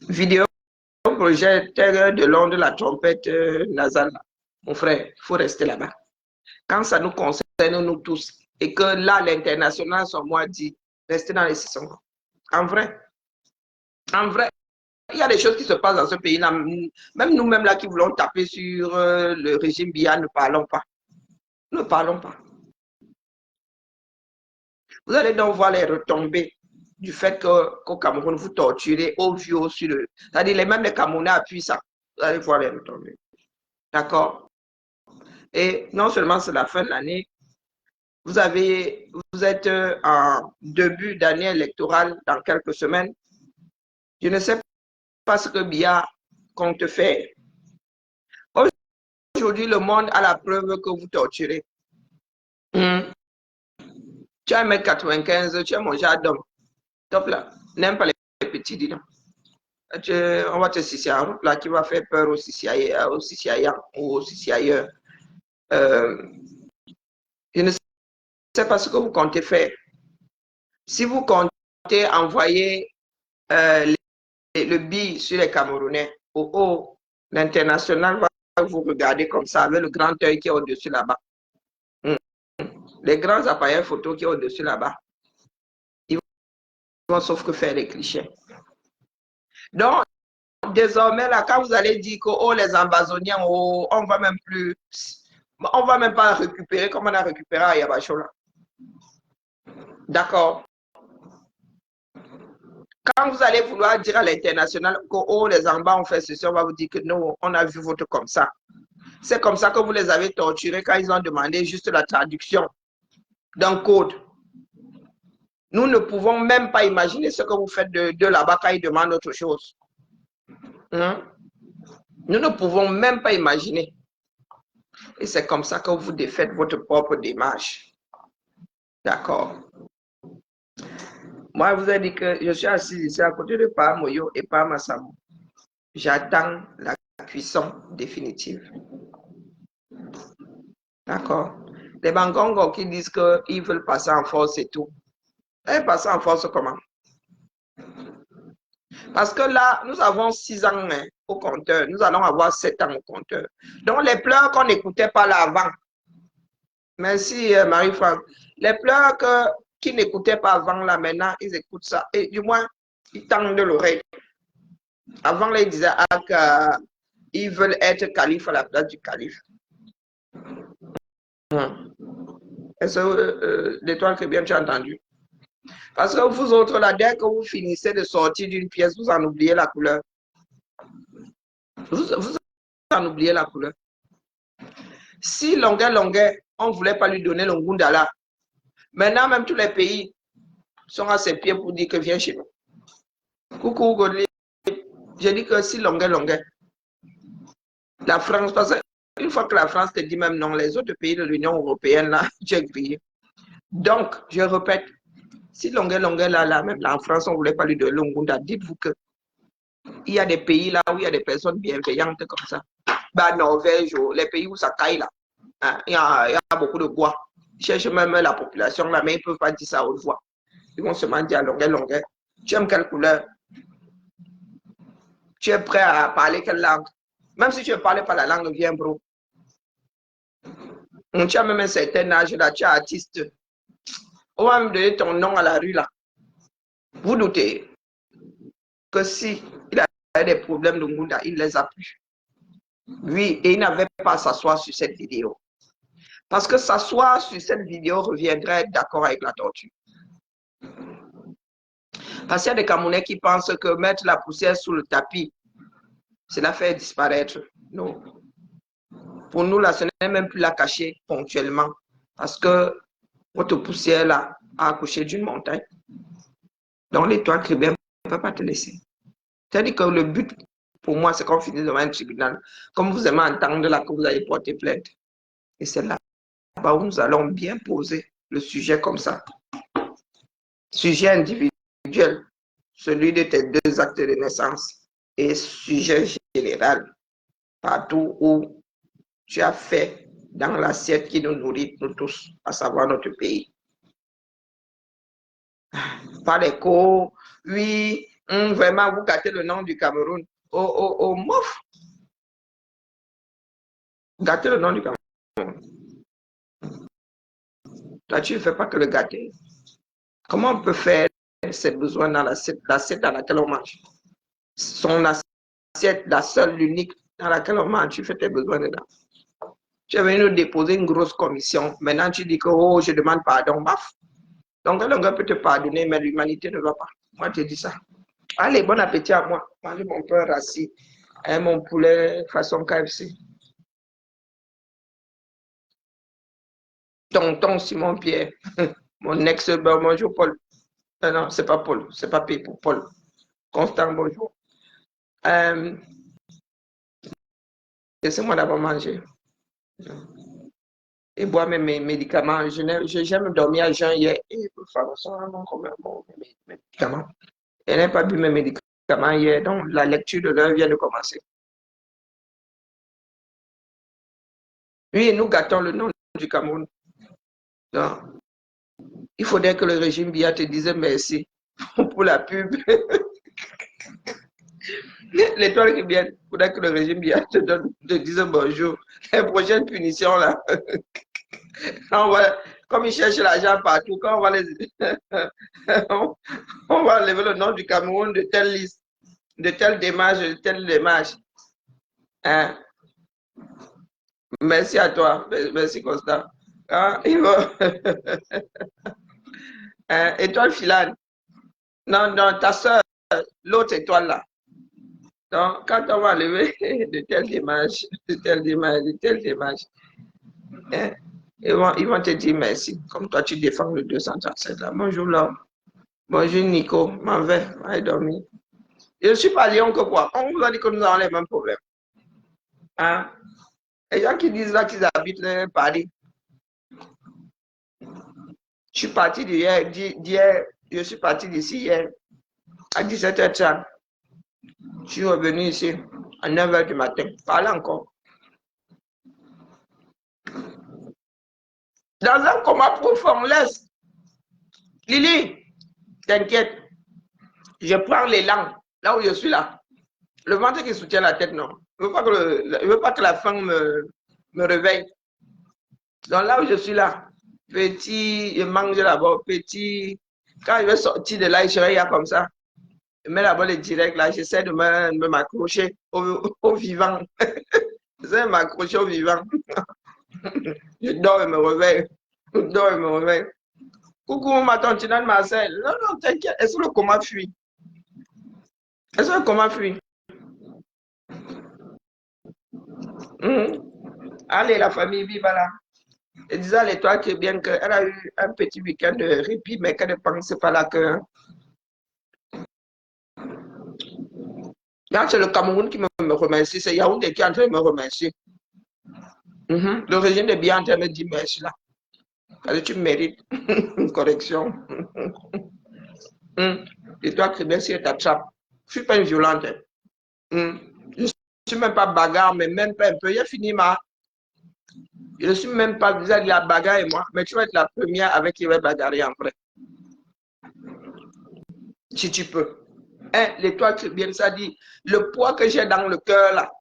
Vidéoprojecteur de Londres, la trompette nasale. Mon frère, il faut rester là-bas. Quand ça nous concerne, nous tous, et que là, l'international, sur moi, dit, restez dans les 600 ans. En vrai, il y a des choses qui se passent dans ce pays-là. Même nous-mêmes là qui voulons taper sur le régime Biya, ne parlons pas. Ne parlons pas. Vous allez donc voir les retombées du fait qu'au Cameroun, vous torturez au vieux sur le... C'est-à-dire, même les Camerounais appuient ça. Vous allez voir les retombées. D'accord? Et non seulement c'est la fin de l'année, vous êtes en début d'année électorale dans quelques semaines. Je ne sais pas ce que Biya compte faire. Aujourd'hui, le monde a la preuve que vous torturez. Tu as 1m95, tu es mon genre d'homme. Top là, n'aime pas les petits, dis donc. On va te citer en route là qui va faire peur aux Siciaïens ou aux Siciailleurs. Je ne sais pas ce que vous comptez faire. Si vous comptez envoyer le billet sur les Camerounais, l'international va vous regarder comme ça avec le grand œil qui est au-dessus là-bas. Les grands appareils photo qui est au-dessus là-bas. Ils vont sauf que faire les clichés. Donc, désormais, là, quand vous allez dire que les Ambazoniens, on va même plus, on va même pas récupérer comme on a récupéré à Yabachola. D'accord. Quand vous allez vouloir dire à l'international que les Ambas ont fait ceci, on va vous dire que non, on a vu votre comme ça. C'est comme ça que vous les avez torturés quand ils ont demandé juste la traduction d'un code. Nous ne pouvons même pas imaginer ce que vous faites de là-bas quand ils demandent autre chose. Nous ne pouvons même pas imaginer. Et c'est comme ça que vous défaites votre propre démarche. D'accord. Moi, je vous ai dit que je suis assis ici à côté de Pa Moyo et Pa Massamo. J'attends la cuisson définitive. D'accord. Les Bangongos qui disent qu'ils veulent passer en force et tout. Et passer en force comment? Parce que là, nous avons 6 ans au compteur. Nous allons avoir 7 ans au compteur. Donc, les pleurs qu'on n'écoutait pas là avant. Merci, Marie-France. Les pleurs qui n'écoutaient pas avant là, maintenant, ils écoutent ça. Et du moins, ils tendent de l'oreille. Avant, là, ils disaient qu'ils veulent être calife à la place du calife. Est-ce que l'étoile que bien tu as entendu? Parce que vous autres, là, dès que vous finissez de sortir d'une pièce, vous en oubliez la couleur. Vous en oubliez la couleur. Si longueur, on ne voulait pas lui donner le Ngundala, maintenant, même tous les pays sont à ses pieds pour dire que viens chez nous. Coucou, Godly. J'ai dit que si longueur, la France, parce qu'une fois que la France te dit même non, les autres pays de l'Union européenne, là, tu es grillé. Donc, je répète, si longueur, là, même là, en France, on ne voulait pas lui donner l'Ongunda, dites-vous que il y a des pays là où il y a des personnes bienveillantes comme ça. Bah, Norvège, les pays où ça caille là, hein, il y a beaucoup de bois. Ils cherchent même la population là, mais ils ne peuvent pas dire ça à haute voix. Ils vont seulement dire longueur. Tu aimes quelle couleur? Tu es prêt à parler quelle langue? Même si tu ne parles pas la langue, viens, bro. Tu as même un certain âge là, tu es artiste. On va me donner ton nom à la rue là. Vous doutez que si il a des problèmes de Ngunda, il les a plus. Oui, et il n'avait pas à s'asseoir sur cette vidéo. Parce que s'asseoir sur cette vidéo reviendrait être d'accord avec la torture. Parce qu'il y a des Camerounais qui pensent que mettre la poussière sous le tapis, c'est la faire disparaître. Non. Pour nous, là, ce n'est même plus la cacher ponctuellement. Parce que votre poussière, là, a accouché d'une montagne. Donc, l'étoile Crébin ne peut pas te laisser. C'est-à-dire que le but, pour moi, c'est qu'on finisse devant un tribunal. Comme vous aimez entendre là que vous allez porter plainte. Et c'est là-bas où nous allons bien poser le sujet comme ça. Sujet individuel, celui de tes 2 actes de naissance. Et sujet général, partout où tu as fait dans l'assiette qui nous nourrit, nous tous, à savoir notre pays. Pas d'écho, oui, vraiment, vous gâtez le nom du Cameroun. Oh, mouf! Gâtez le nom du Cameroun. Toi, tu ne fais pas que le gâter. Comment on peut faire ses besoins dans l'assiette dans laquelle on mange? Son assiette, la seule, l'unique dans laquelle on mange, tu fais tes besoins dedans. Tu es venu nous déposer une grosse commission. Maintenant, tu dis que, oh, je demande pardon, baf. Donc, un gars peut te pardonner, mais l'humanité ne va pas. Moi, je te dis ça. Allez, bon appétit à moi. Mangez mon pain rassis et mon poulet façon KFC. Tonton Simon Pierre, mon ex-beurre, bonjour Paul. Non, c'est pas Paul, c'est pas P pour Paul. Constant, bonjour. Laissez-moi d'abord manger. Et boire mes médicaments. J'aime dormir à jeun hier. Et pour faire ça, mes médicaments. Je n'ai pas bu mes médicaments hier, donc la lecture de l'heure vient de commencer. Oui, nous gâtons le nom du Cameroun. Donc, il faudrait que le régime Biya te dise merci pour la pub. L'étoile qui vient, il faudrait que le régime Biya te dise bonjour. Les prochaines punitions, là. Comme ils cherchent l'argent partout, quand on va on va lever le nom du Cameroun de telle liste, de telle démarche. Hein? Merci à toi. Merci, Constant. Hein? Hein? Étoile filane. Non, ta soeur, l'autre étoile là. Donc, quand on va lever de telle démarche, hein, ils vont te dire merci. Comme toi, tu défends le 237 là. Bonjour là. Bonjour Nico. M'en vais. Allez dormir. Je ne suis pas Lyon que quoi. On vous a dit que nous avons les mêmes problèmes. Hein? Les gens qui disent là qu'ils habitent Paris. Je suis parti d'hier. Je suis parti d'ici hier à 17h30. Je suis revenu ici à 9h du matin. Parle encore. Dans un coma profond, laisse. Lily, t'inquiète. Je prends l'élan, là où je suis là. Le ventre qui soutient la tête, non. Je ne veux pas que la faim me réveille. Donc là où je suis là, petit, je mange là-bas, petit. Quand je vais sortir de là, je serai là comme ça. Je mets là-bas le direct, là, j'essaie de m'accrocher au vivant. J'essaie de m'accrocher au vivant. Je dors et me réveille. Je dors et me réveille. Coucou, ma tante Marcel. Non, t'inquiète. Est-ce que le coma fuit? Est-ce que le coma fuit? Allez, la famille vive là. Et disais à l'étoile que bien qu'elle a eu un petit week-end de répit, mais qu'elle ne pensait pas là que. Là, c'est le Cameroun qui me remercie. C'est Yaoundé qui est en train de me remercier. Le régime de bien en train de me dire merci là. Parce que tu mérites une correction. Et toi, très bien, si elle t'attrape. Je ne suis pas une violente. Je ne suis même pas bagarre, mais même pas un peu. J'ai fini Je ne suis même pas vis-à-vis de la bagarre et moi, mais tu vas être la première avec qui va bagarrer en vrai. Si tu peux. Hein, l'étoile très bien, ça dit, le poids que j'ai dans le cœur là,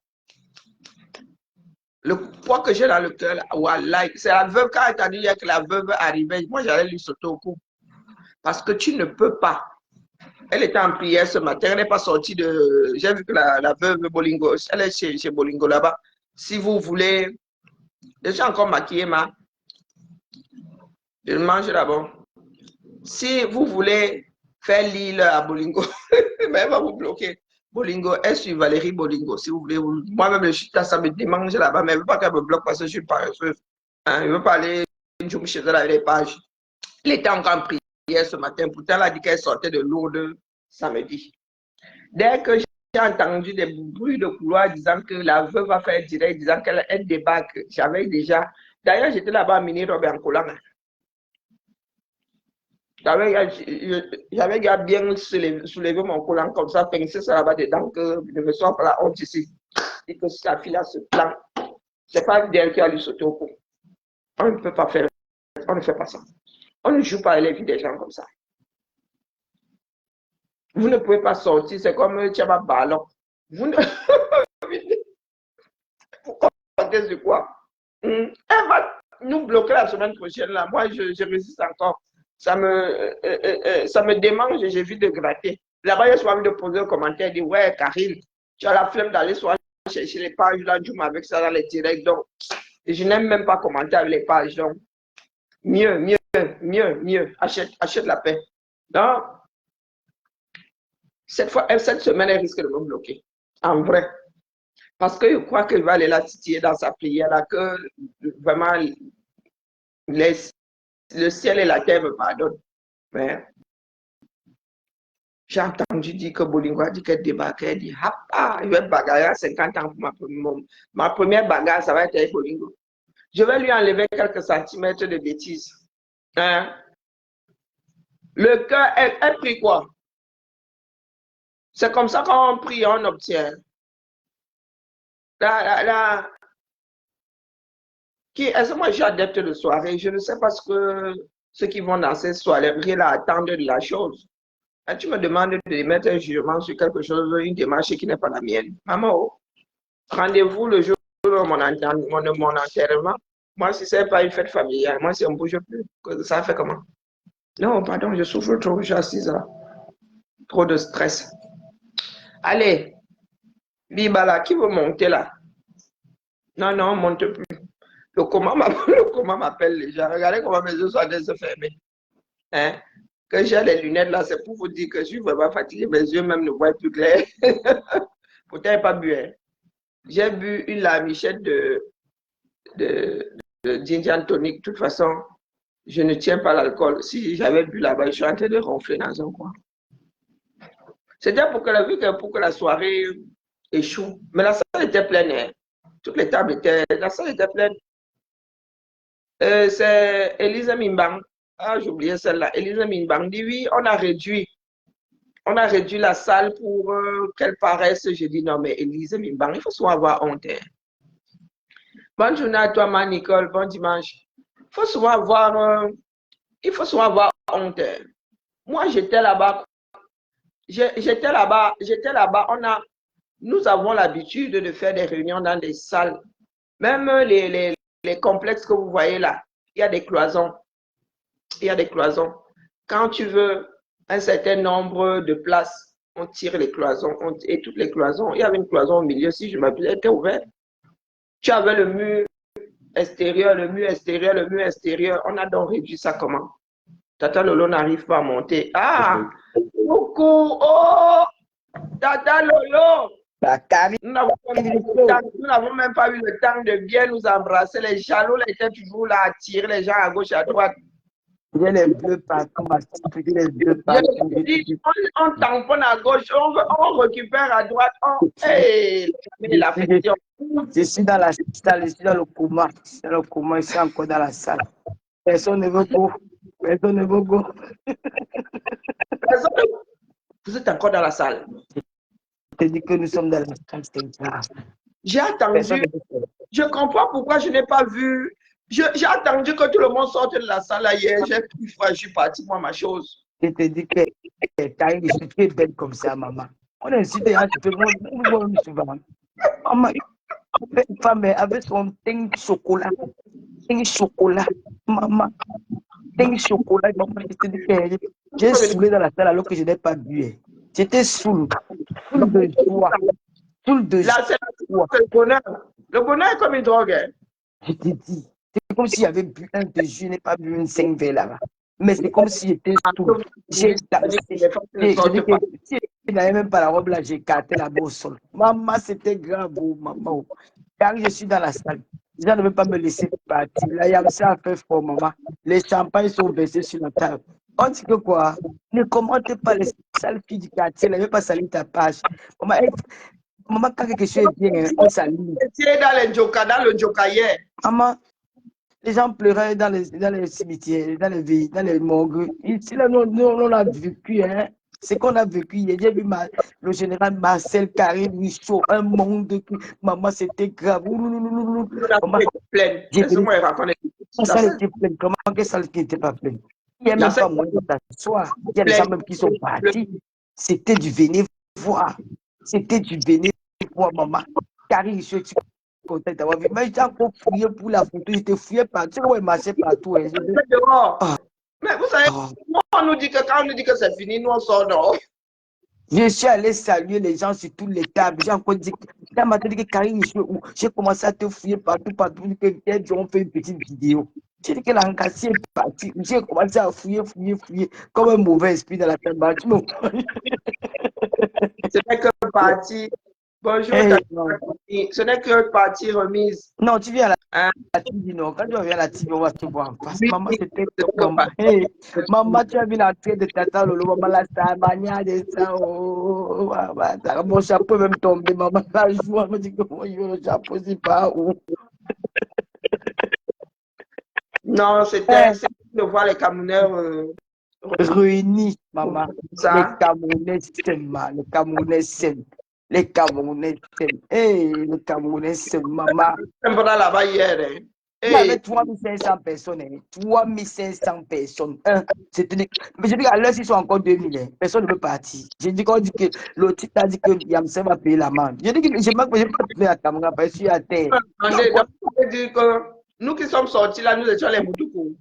le poids que j'ai dans le cœur là, voilà, c'est la veuve, quand elle t'a dit que la veuve arrivait, moi j'allais lui sauter au cou. Parce que tu ne peux pas. Elle était en prière ce matin, elle n'est pas sortie de. J'ai vu que la veuve Bolingo, elle est chez Bolingo là-bas. Si vous voulez, je suis encore maquillée, ma. Je mange d'abord. Si vous voulez faire l'île à Bolingo, mais elle va vous bloquer. Bolingo, elle suit Valérie Bolingo, si vous voulez. Moi-même, je suis là, ça me démange là-bas, mais elle ne veut pas qu'elle me bloque parce que je suis paresseuse. Hein, il ne veut pas aller chez elle avec les pages. Elle était encore en prière ce matin, pourtant elle a dit qu'elle sortait de Lourdes samedi. Dès que j'ai entendu des bruits de couloir disant que la veuve va faire direct, disant qu'elle débarque, j'avais déjà. D'ailleurs, j'étais là-bas à Mini-Robert en Colang. J'avais bien soulevé mon collant comme ça, pincer ça là-bas dedans, que je me sois pas la honte ici. Et que si la fille a ce plan, c'est pas d'elle qui a lui sauter au cou. On ne peut pas faire, on ne fait pas ça. On ne joue pas les vies des gens comme ça. Vous ne pouvez pas sortir, c'est comme Tchaba Ballon. Vous ne. Vous comptez sur quoi? Elle va nous bloquer la semaine prochaine là. Moi, je résiste encore. Ça me démange et j'ai envie de gratter. Là-bas, il y a envie de poser un commentaire, dire ouais, Karine, tu as la flemme d'aller soir chercher les pages là, tu avec ça dans les directs. Donc, et je n'aime même pas commenter avec les pages. Donc, mieux. Achète la paix. Donc, cette semaine, elle risque de me bloquer. En vrai. Parce que je crois qu'il va aller la titiller dans sa prière là, que vraiment le ciel et la terre me pardonnent. Mais j'ai entendu dire que Bolingo a dit qu'elle débarquait. Elle dit, je vais bagarrer à 50 ans pour ma première bagarre, ça va être avec Bolingo. Je vais lui enlever quelques centimètres de bêtises. Hein? Le cœur, elle prie quoi? C'est comme ça qu'on prie, on obtient. Est-ce que moi je suis adepte de soirée? Je ne sais pas ce que ceux qui vont dans ces soirées-là attendent de la chose. Et tu me demandes de mettre un jugement sur quelque chose, une démarche qui n'est pas la mienne. Maman, rendez-vous le jour de mon enterrement. Moi, si ce n'est pas une fête familiale, moi, si on ne bouge plus, ça fait comment? Non, pardon, je souffre trop, je suis assise là. Trop de stress. Allez, Bibala, qui veut monter là? Non, on ne monte plus. Le coma m'appelle les gens. Regardez comment mes yeux sont en train de se fermer. Hein? Que j'ai les lunettes là, c'est pour vous dire que je suis vraiment fatigué. Mes yeux même ne voient plus clair. Pourtant, je n'ai pas bu. Hein. J'ai bu une lamichette de ginger and tonic. De toute façon, je ne tiens pas l'alcool. Si j'avais bu là-bas, je suis en train de ronfler dans un coin. C'était pour que la soirée échoue. Mais la salle était pleine. Hein. Toutes les tables étaient. La salle était pleine. C'est Elisa Mimbang. Ah, j'ai oublié celle-là. Elisa Mimbang dit oui, on a réduit la salle pour qu'elle paraisse. J'ai dit non, mais Elisa Mimbang, il faut souvent avoir honte. Hein. Bonne journée à toi, ma Nicole. Bon dimanche. Il faut souvent avoir honte. Hein. Moi, j'étais là-bas. Nous avons l'habitude de faire des réunions dans des salles. Même les complexes que vous voyez là, il y a des cloisons. Quand tu veux un certain nombre de places, on tire les cloisons. Et toutes les cloisons, il y avait une cloison au milieu, si je m'appelle, elle était ouverte. Tu avais le mur extérieur. On a donc réduit ça comment? Tata Lolo n'arrive pas à monter. Ah! Coucou! Oh! Tata Lolo! Nous n'avons même pas eu le temps de bien nous embrasser. Les jaloux étaient toujours là à tirer les gens à gauche et à droite. J'ai les bleus partout, ma petite, j'ai les bleus partout. Je dis, on tamponne à gauche, on récupère à droite. Hey, la pression. Je suis dans la salle, je suis dans le coma. Je suis dans le coma, je suis encore dans la salle. Personne ne veut go. Personne ne veut go. Vous êtes encore dans la salle. Je te dis que nous sommes dans la salle, c'est grave. J'ai attendu. Je comprends pourquoi je n'ai pas vu. J'ai attendu que tout le monde sorte de la salle hier. J'ai pris froid, je suis parti, moi, ma chose. Je te dis que tu es belle comme ça, maman. On a incité à tout le monde souvent. Maman, une femme avec son teint chocolat. Teint chocolat. Maman, teint chocolat. Maman, je te dis que j'ai saoulé dans la salle alors que je n'ai pas bu. J'étais saoul. Saoul de joie. Saoul de Là, c'est le bonheur. Le bonheur est comme une drogue. Hein. Je te dis, c'est comme s'il y avait bu un de jus, je n'ai pas bu une 5 verres là-bas. Mais c'est comme si j'étais saoul. J'ai dansé. Si je n'avais même pas la robe là, j'ai écarté là-bas au sol. Maman, c'était grave, oh, maman. Car je suis dans la salle. Les gens ne veulent pas me laisser partir. Là, il y a ça à faire fort, maman. Les champagnes sont baissés sur la table. On dit que quoi? Ne commentez pas les sales filles du quartier. Ne veut pas salir ta page. Maman, quand quelque chose est bien, on s'aligne. Tu es dans le Joka hier. Maman, les gens pleuraient dans les cimetières, dans les morgues. Ici, là, nous, on a vécu, hein. C'est qu'on a vécu hier. J'ai vu le général Marcel Karim Michaud, un monde. Maman, c'était grave. Maman, pleine. Laisse-moi raconter. Ça était plein. Comment que ça n'était pas plein? Il n'y a même pas moyen de s'asseoir. Il y a des gens même qui sont partis. C'était du venez voir. C'était du venez voir, maman. Karim, je suis content d'avoir vu. Mais j'ai encore fouillé pour la photo. J'étais fouillé partout. Ouais, marché partout. Hein. Mais vous savez, on nous dit que quand on nous dit que c'est fini, nous on sort dehors. Je suis allé saluer les gens sur toutes les tables. J'ai encore dit que Karim, j'ai commencé à te fouiller partout. Que on fait une petite vidéo. J'ai dit que l'encassé est parti. J'ai commencé à fouiller, comme un mauvais esprit dans la tête. Ce n'est que partie. Bonjour, ce n'est que partie remise. Non, tu viens à la TV, non. Quand tu viens à la TV, on va te voir en face. Maman, c'était maman. Hey, maman, tu as vu l'entrée de Tata Lolo. Maman, là, ça mania de ça. Oh, mon chapeau est même tombé. Maman, là, je vois, me dit que le chapeau, c'est pas où. Non, c'était de voir les Camerounais réunis, maman. Les Camerounais s'aiment, les Camerounais s'aiment. Les Camerounais s'aiment. Hey, les Camerounais s'aiment, maman. Je suis là-bas hier. Il y avait 3500 personnes. 3500 personnes. Mais je dis qu'à l'heure, ils sont encore 2000. Personne ne veut partir. J'ai dit qu'on dit que le titre a dit que Yamsé va payer la main. Je dis que je ne vais pas trouver la caméra parce que je suis à terre. Nous qui sommes sortis là, nous étions les Moutoukou.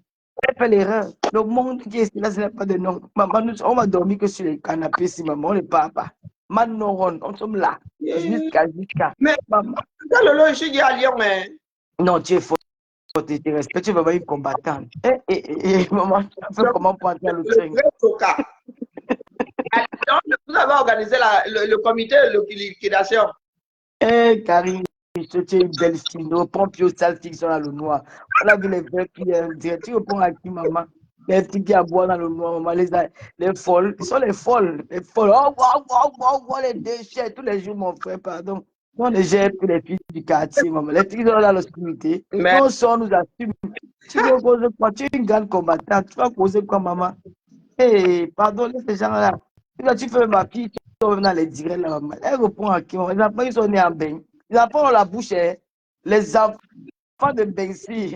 Elle fait l'erreur. Le monde qui est là, ce n'est pas de nom. Maman, on va dormir que sur les canapés si maman, on ne part pas. Maintenant, on sommes là. Jusqu'à. Mais maman, dans le lot, je suis à Lyon, mais. Non, tu es fort. Tu te respectes, tu es vraiment une combattante. Maman, tu fais comment pour entrer le train? Vous avez organisé le comité de liquidation. Karim, tu es une belle fille. Nos pompiers sales qui sont dans le noir. On a vu les verres qui tu réponds à qui, maman? Les filles qui aboient dans le noir, maman, les folles. Ils sont les folles. Les folles. Oh, les déchets. Tous les jours, mon frère, pardon. On ne gère plus les filles du quartier, maman. Les filles sont dans l'obscurité. On sort, nous assume. Tu veux causer quoi? Tu es une grande combattante. Tu vas causer quoi, maman? Pardon, ces gens-là. Tu fais ma fille, tu vas dans les directs là, maman. Elle reprend à qui? Les enfants, ils sont nés en bain. Les enfants ont la bouche, hein. Les enfants de Bensi.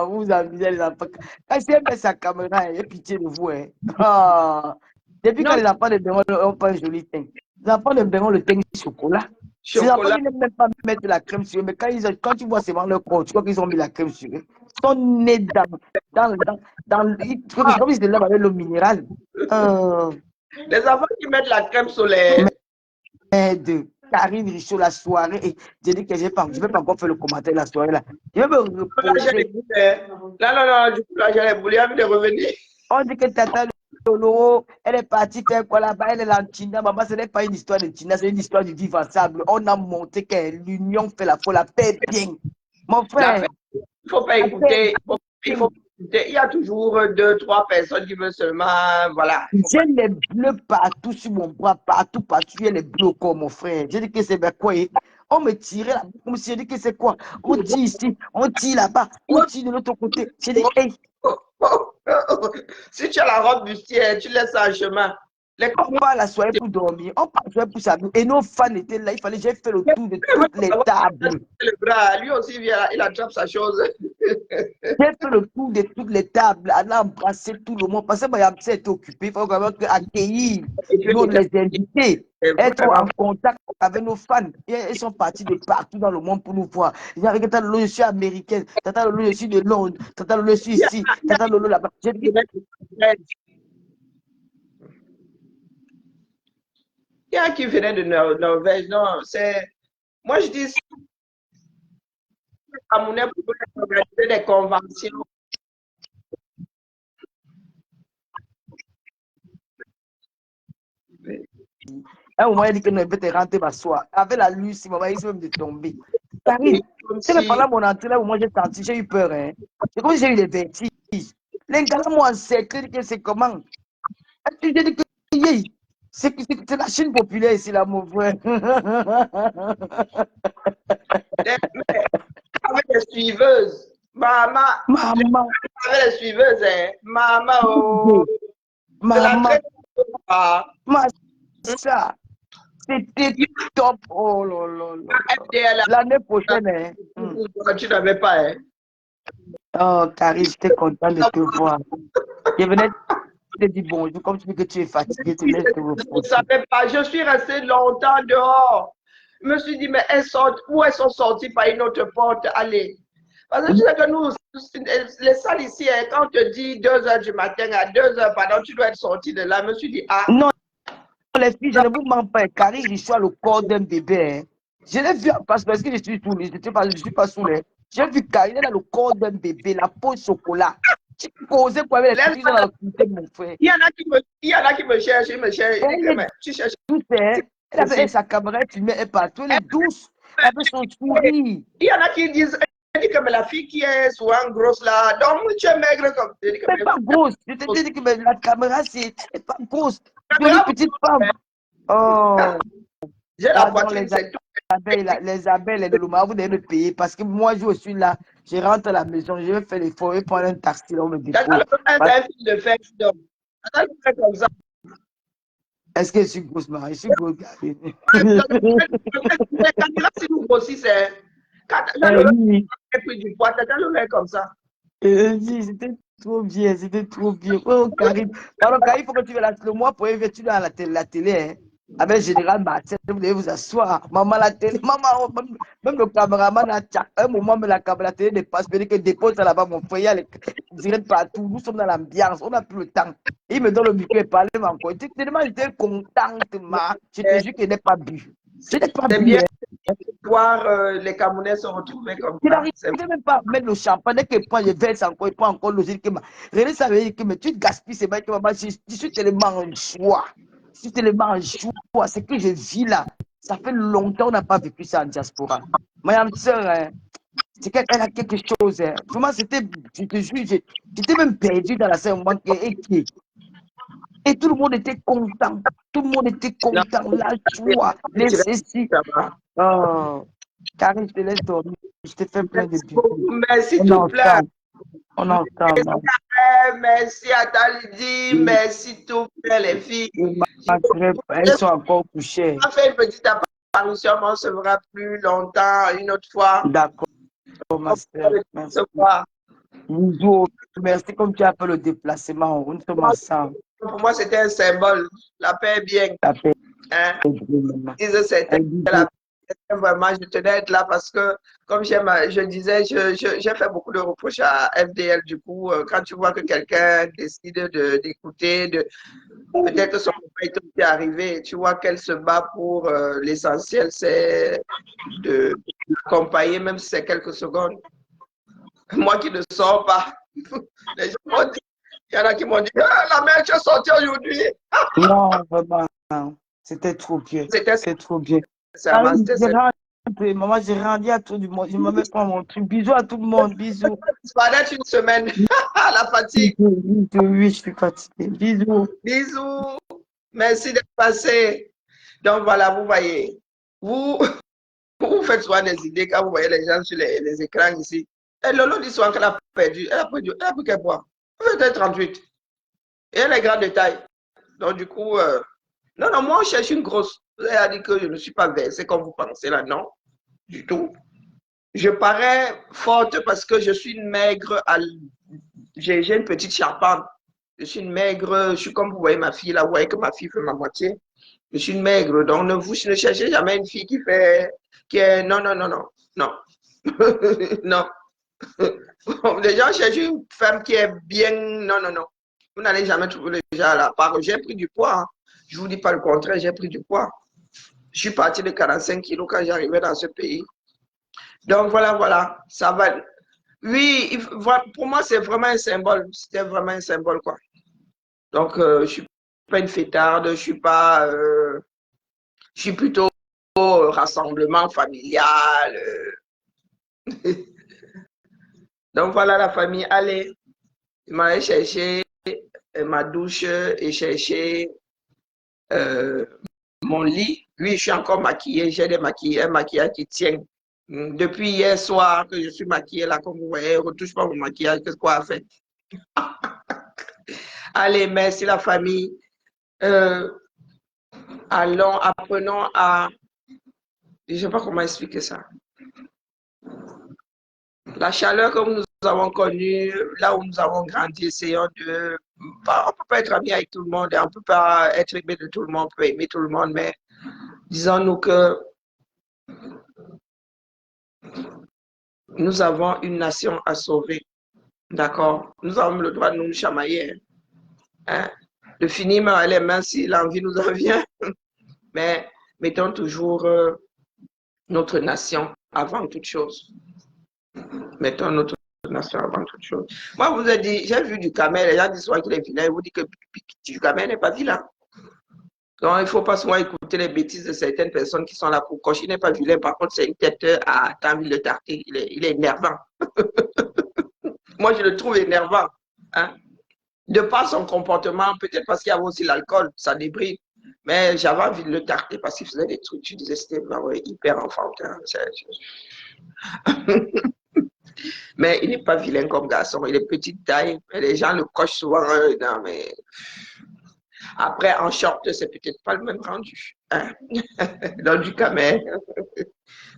Vous amusez les enfants. Quand elle met sa caméra, elle a pitié de vous, hein. Depuis que les enfants de Bensi ont pas un joli teint. Les enfants de Bensi ont le teint chocolat. Les enfants, ils n'aiment même pas mettre de la crème sur eux, mais quand tu vois seulement leur corps, tu vois qu'ils ont mis la crème sur eux. Ils sont nés comme ils se lèvent avec l'eau minérale. Les enfants qui mettent la crème solaire. De Karine Richaud la soirée, et j'ai dit que je ne vais pas encore faire le commentaire la soirée là. Je vais me reposer. Non, du coup, là, j'allais vouloir de revenir. On dit que Tata Lolo, elle est partie faire quoi là-bas, elle est là en China. Maman, ce n'est pas une histoire de China, c'est une histoire du vivre ensemble. On a montré que l'union fait la paix bien. Mon frère. Il ne faut pas écouter. Il faut Il y a toujours 2, 3 personnes qui veulent seulement, voilà. J'ai les bleus partout sur mon bras, partout, j'ai les bleus au corps, mon frère. J'ai dit que c'est quoi? On me tirait là, comme si j'ai dit que c'est quoi? On tire ici, on tire là-bas, on tire de l'autre côté. J'ai dit, hey, Si tu as la robe bustière, tu laisses ça en chemin. Les on part la soirée pour dormir, on part la soirée pour s'habiller. Et nos fans étaient là, il fallait que j'ai fait le tour de toutes les tables. le bras, lui aussi vient, il attrape sa chose. J'ai fait le tour de toutes les tables, on a embrassé tout le monde. Parce que Mayam était occupé, il faut quand même accueillir les invités, être en contact avec nos fans. Ils sont partis de partout dans le monde pour nous voir. Il y a Tata Lolo, je suis américaine, Tata Lolo, je suis de Londres, Tata Lolo, je suis ici, Tata Lolo là-bas. J'ai dit, Il y a un qui venait de Norvège, non, c'est. Moi, je dis, à mon époque, pour organiser des conventions. à un moment, il a dit que non, il peut te rentrer m'asseoir. Avec la luce, maman, il même de tomber. Karine, c'est même pendant mon entrée, là où moi j'ai senti, j'ai eu peur. Hein. C'est comme si j'ai eu des vertiges. Les gars, moi, en secret, que c'est comment? J'ai dit que c'est la Chine populaire ici, là, mon frère. Avec les suiveuses. Maman. Maman. Avec les suiveuses, hein. Maman, oh. Maman. Maman. Ça. C'était top. Oh là là là. L'année prochaine, hein. Tu n'avais pas, hein. Oh, Carrie, j'étais content de te voir. Je venais te dire bonjour, comme tu dis que tu es fatigué, tu laisses te reposer. Je ne savais pas, je suis restée longtemps dehors. Je me suis dit, mais où elles sont sorties par une autre porte? Allez. Parce que tu sais que nous, les salles ici, hein, quand on te dit 2h du matin à 2h, pardon, tu dois être sorti de là. Je me suis dit, ah. Non, les filles, je ne vous mens pas. Carrie reçoit le corps d'un bébé. Hein. Je l'ai vu en face parce que je suis saoulé. Je ne suis pas saoulé. J'ai vu Carrie dans le corps d'un bébé, la peau de chocolat. Tu causais quoi avec les filles dans le mon frère? Il y en a qui me cherchent, ils me cherchent. Tu cherches. Elle avait sa caméra filmée, elle partout, elle est douce. Elle avait son sourire. Il y en a qui disent que la fille qui est souvent grosse là, donc tu es maigre comme. Elle n'est pas grosse. Je te dis que la caméra, c'est pas grosse. Tu es une petite femme. Oh. J'ai la poitrine, c'est tout. Les abeilles, les loups, vous devez me payer parce que moi, je suis là. Je rentre à la maison, je vais faire l'effort, je vais prendre un taxi, là, on me dépose. Un fil de fer, donc. Comme ça. Est-ce que je suis grosse, Marie? Je suis grosse, Gary. Si vous grossissez, quand tu pris du poids, tu as le comme ça. C'était trop bien, c'était trop bien. Oh, Karim. Alors, Karim, il faut que tu viennes le mois pour investir dans la télé. Hein. Avec Général Martin, vous devez vous asseoir. Maman, la télé, maman, même le caméraman a un moment, mais la télé dépasse, il que dépose ça là-bas, mon frère, il y a les directs partout, nous sommes dans l'ambiance, on n'a plus le temps. Il me donne le micro et parle encore. J'étais contente, je te jure qu'il n'est pas bu. Je n'ai pas bu. Bien voir les Camerounais se retrouver comme ça. Je n'arrive même pas à mettre le champagne. Dès qu'il prend, je verse encore, il prend encore l'eau. René, ça veut dire que tu gaspilles, c'est vrai que maman, je suis tellement en joie. Je suis tellement en joie. C'est que je vis là. Ça fait longtemps qu'on n'a pas vécu ça en diaspora. Ma soeur, hein, c'est qu'elle a quelque chose. Hein. Vraiment, c'était, je te jure, j'étais même perdu dans la scène. Et tout le monde était content. Tout le monde était content. La joie, les ceci. Oh, Karine, je te laisse dormir. Je te fais plein de bisous. Merci, tout plein. On est ensemble. Merci à Talidi, merci tout plein les filles. Elles sont encore couchées. On a fait une petite apparition, mais on se verra plus longtemps, une autre fois. D'accord, ma soeur. Merci. Merci comme tu as fait le déplacement. Nous sommes ensemble. Pour moi, c'était un symbole. La paix est bien. La paix. Hein? C'était la paix. Vraiment, je tenais à être là parce que, comme je disais, j'ai fait beaucoup de reproches à FDL. Du coup, quand tu vois que quelqu'un décide d'écouter, peut-être son copain est arrivé, tu vois qu'elle se bat pour l'essentiel, c'est de l'accompagner, même si c'est quelques secondes. Moi qui ne sors pas, les gens m'ont dit, il y en a qui m'ont dit, ah, la mère, tu es sortie aujourd'hui. Non, vraiment, non. C'était trop bien. C'était trop bien. C'est avancé. Maman, j'ai rien dit à tout le monde. Je ne me mets pas mon truc. Bisous à tout le monde. Bisous. Ça va être une semaine. La fatigue. Bisous. Oui, je suis fatiguée. Bisous. Bisous. Merci d'être passé. Donc voilà, vous voyez. Vous, vous faites souvent des idées quand vous voyez les gens sur les écrans ici. Et Lolo dit souvent qu'elle a perdu. Elle a pris quel poids? Peut-être 38. Et elle est grande de taille. Donc du coup, non, non, moi, on cherche une grosse. Vous avez dit que je ne suis pas versée comme vous pensez là, non, du tout. Je parais forte parce que je suis une maigre, j'ai une petite charpente. Je suis une maigre, je suis comme vous voyez ma fille là, vous voyez que ma fille fait ma moitié. Je suis une maigre, donc vous ne cherchez jamais une fille qui est, non, non, non, non, non, non. Les gens cherchent une femme qui est bien, non, non, non. Vous n'allez jamais trouver les gens là. J'ai pris du poids, hein. Je ne vous dis pas le contraire, j'ai pris du poids. Je suis parti de 45 kilos quand j'arrivais dans ce pays. Donc voilà, voilà, ça va. Oui, pour moi, c'est vraiment un symbole. C'était vraiment un symbole, quoi. Donc, je ne suis pas une fêtarde, je suis pas. Je suis plutôt rassemblement familial. Donc voilà la famille. Allez, je m'allais chercher ma douche et chercher mon lit. Oui, je suis encore maquillée. J'ai un maquillage qui tient. Depuis hier soir que je suis maquillée, là, comme vous voyez, ne retouche pas mon maquillage, qu'est-ce qu'on a fait? Allez, merci la famille. Allons, apprenons à... Je ne sais pas comment expliquer ça. La chaleur que nous avons connue, là où nous avons grandi, essayons de... On ne peut pas être ami avec tout le monde, on ne peut pas être aimé de tout le monde, on peut aimer tout le monde, mais disons-nous que nous avons une nation à sauver. D'accord? Nous avons le droit de nous chamailler. Hein? De finir les mains si l'envie nous en vient. Mais mettons toujours notre nation avant toute chose. Mettons notre nation avant toute chose. Moi, vous ai dit, j'ai vu du camel, les gens disent souvent qu'il est vilain, ils vous disent que du camel n'est pas vilain. Donc, il ne faut pas souvent écouter les bêtises de certaines personnes qui sont là pour cocher. Il n'est pas vilain, par contre, c'est une tête à envie de le tarter. Il est énervant. Moi, je le trouve énervant. Hein? De par son comportement, peut-être parce qu'il y avait aussi l'alcool, ça débride. Mais j'avais envie de le tarter parce qu'il faisait des trucs, tu disais, c'était hyper enfantin. Mais il n'est pas vilain comme garçon, il est petite taille. Les gens le cochent souvent. Non, mais... Après, en short, c'est peut-être pas le même rendu. Hein? Dans du camel.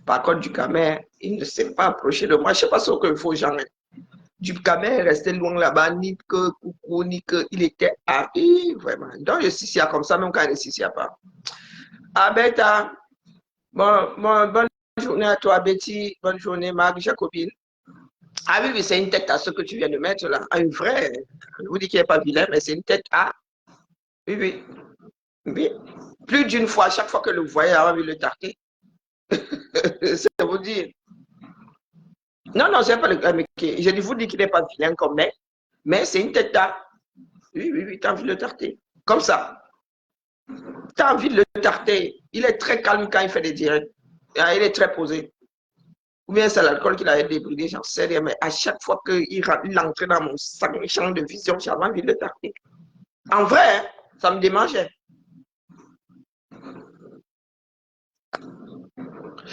Par contre, du camel, il ne s'est pas approché de moi. Je ne sais pas ce qu'il faut, genre. Du camel restait loin là-bas, ni que coucou, ni que il était à vraiment. Donc, je suis comme ça, même quand il ne suis pas. Ah, Beta, bonne journée à toi, Betty. Bonne journée, Marc, Jacobine. Ah oui, c'est une tête à ce que tu viens de mettre là. Ah, une vraie. Je vous dis qu'il n'est pas vilain, mais c'est une tête à. Oui, oui. Oui. Plus d'une fois, chaque fois que le voyait, il a envie de le tarter. C'est vous dire. Non, non, c'est pas le mec. Je vous dis qu'il n'est pas vilain comme mec, mais c'est une tête à. Oui, oui, oui, tu as envie de le tarter. Comme ça. Tu as envie de le tarter. Il est très calme quand il fait des directs. Il est très posé. Ou bien c'est l'alcool qui l'a débridé, j'en sais rien. Mais à chaque fois qu'il entrait dans mon champ de vision, j'avais envie de le tarter. En vrai, hein, ça me démangeait.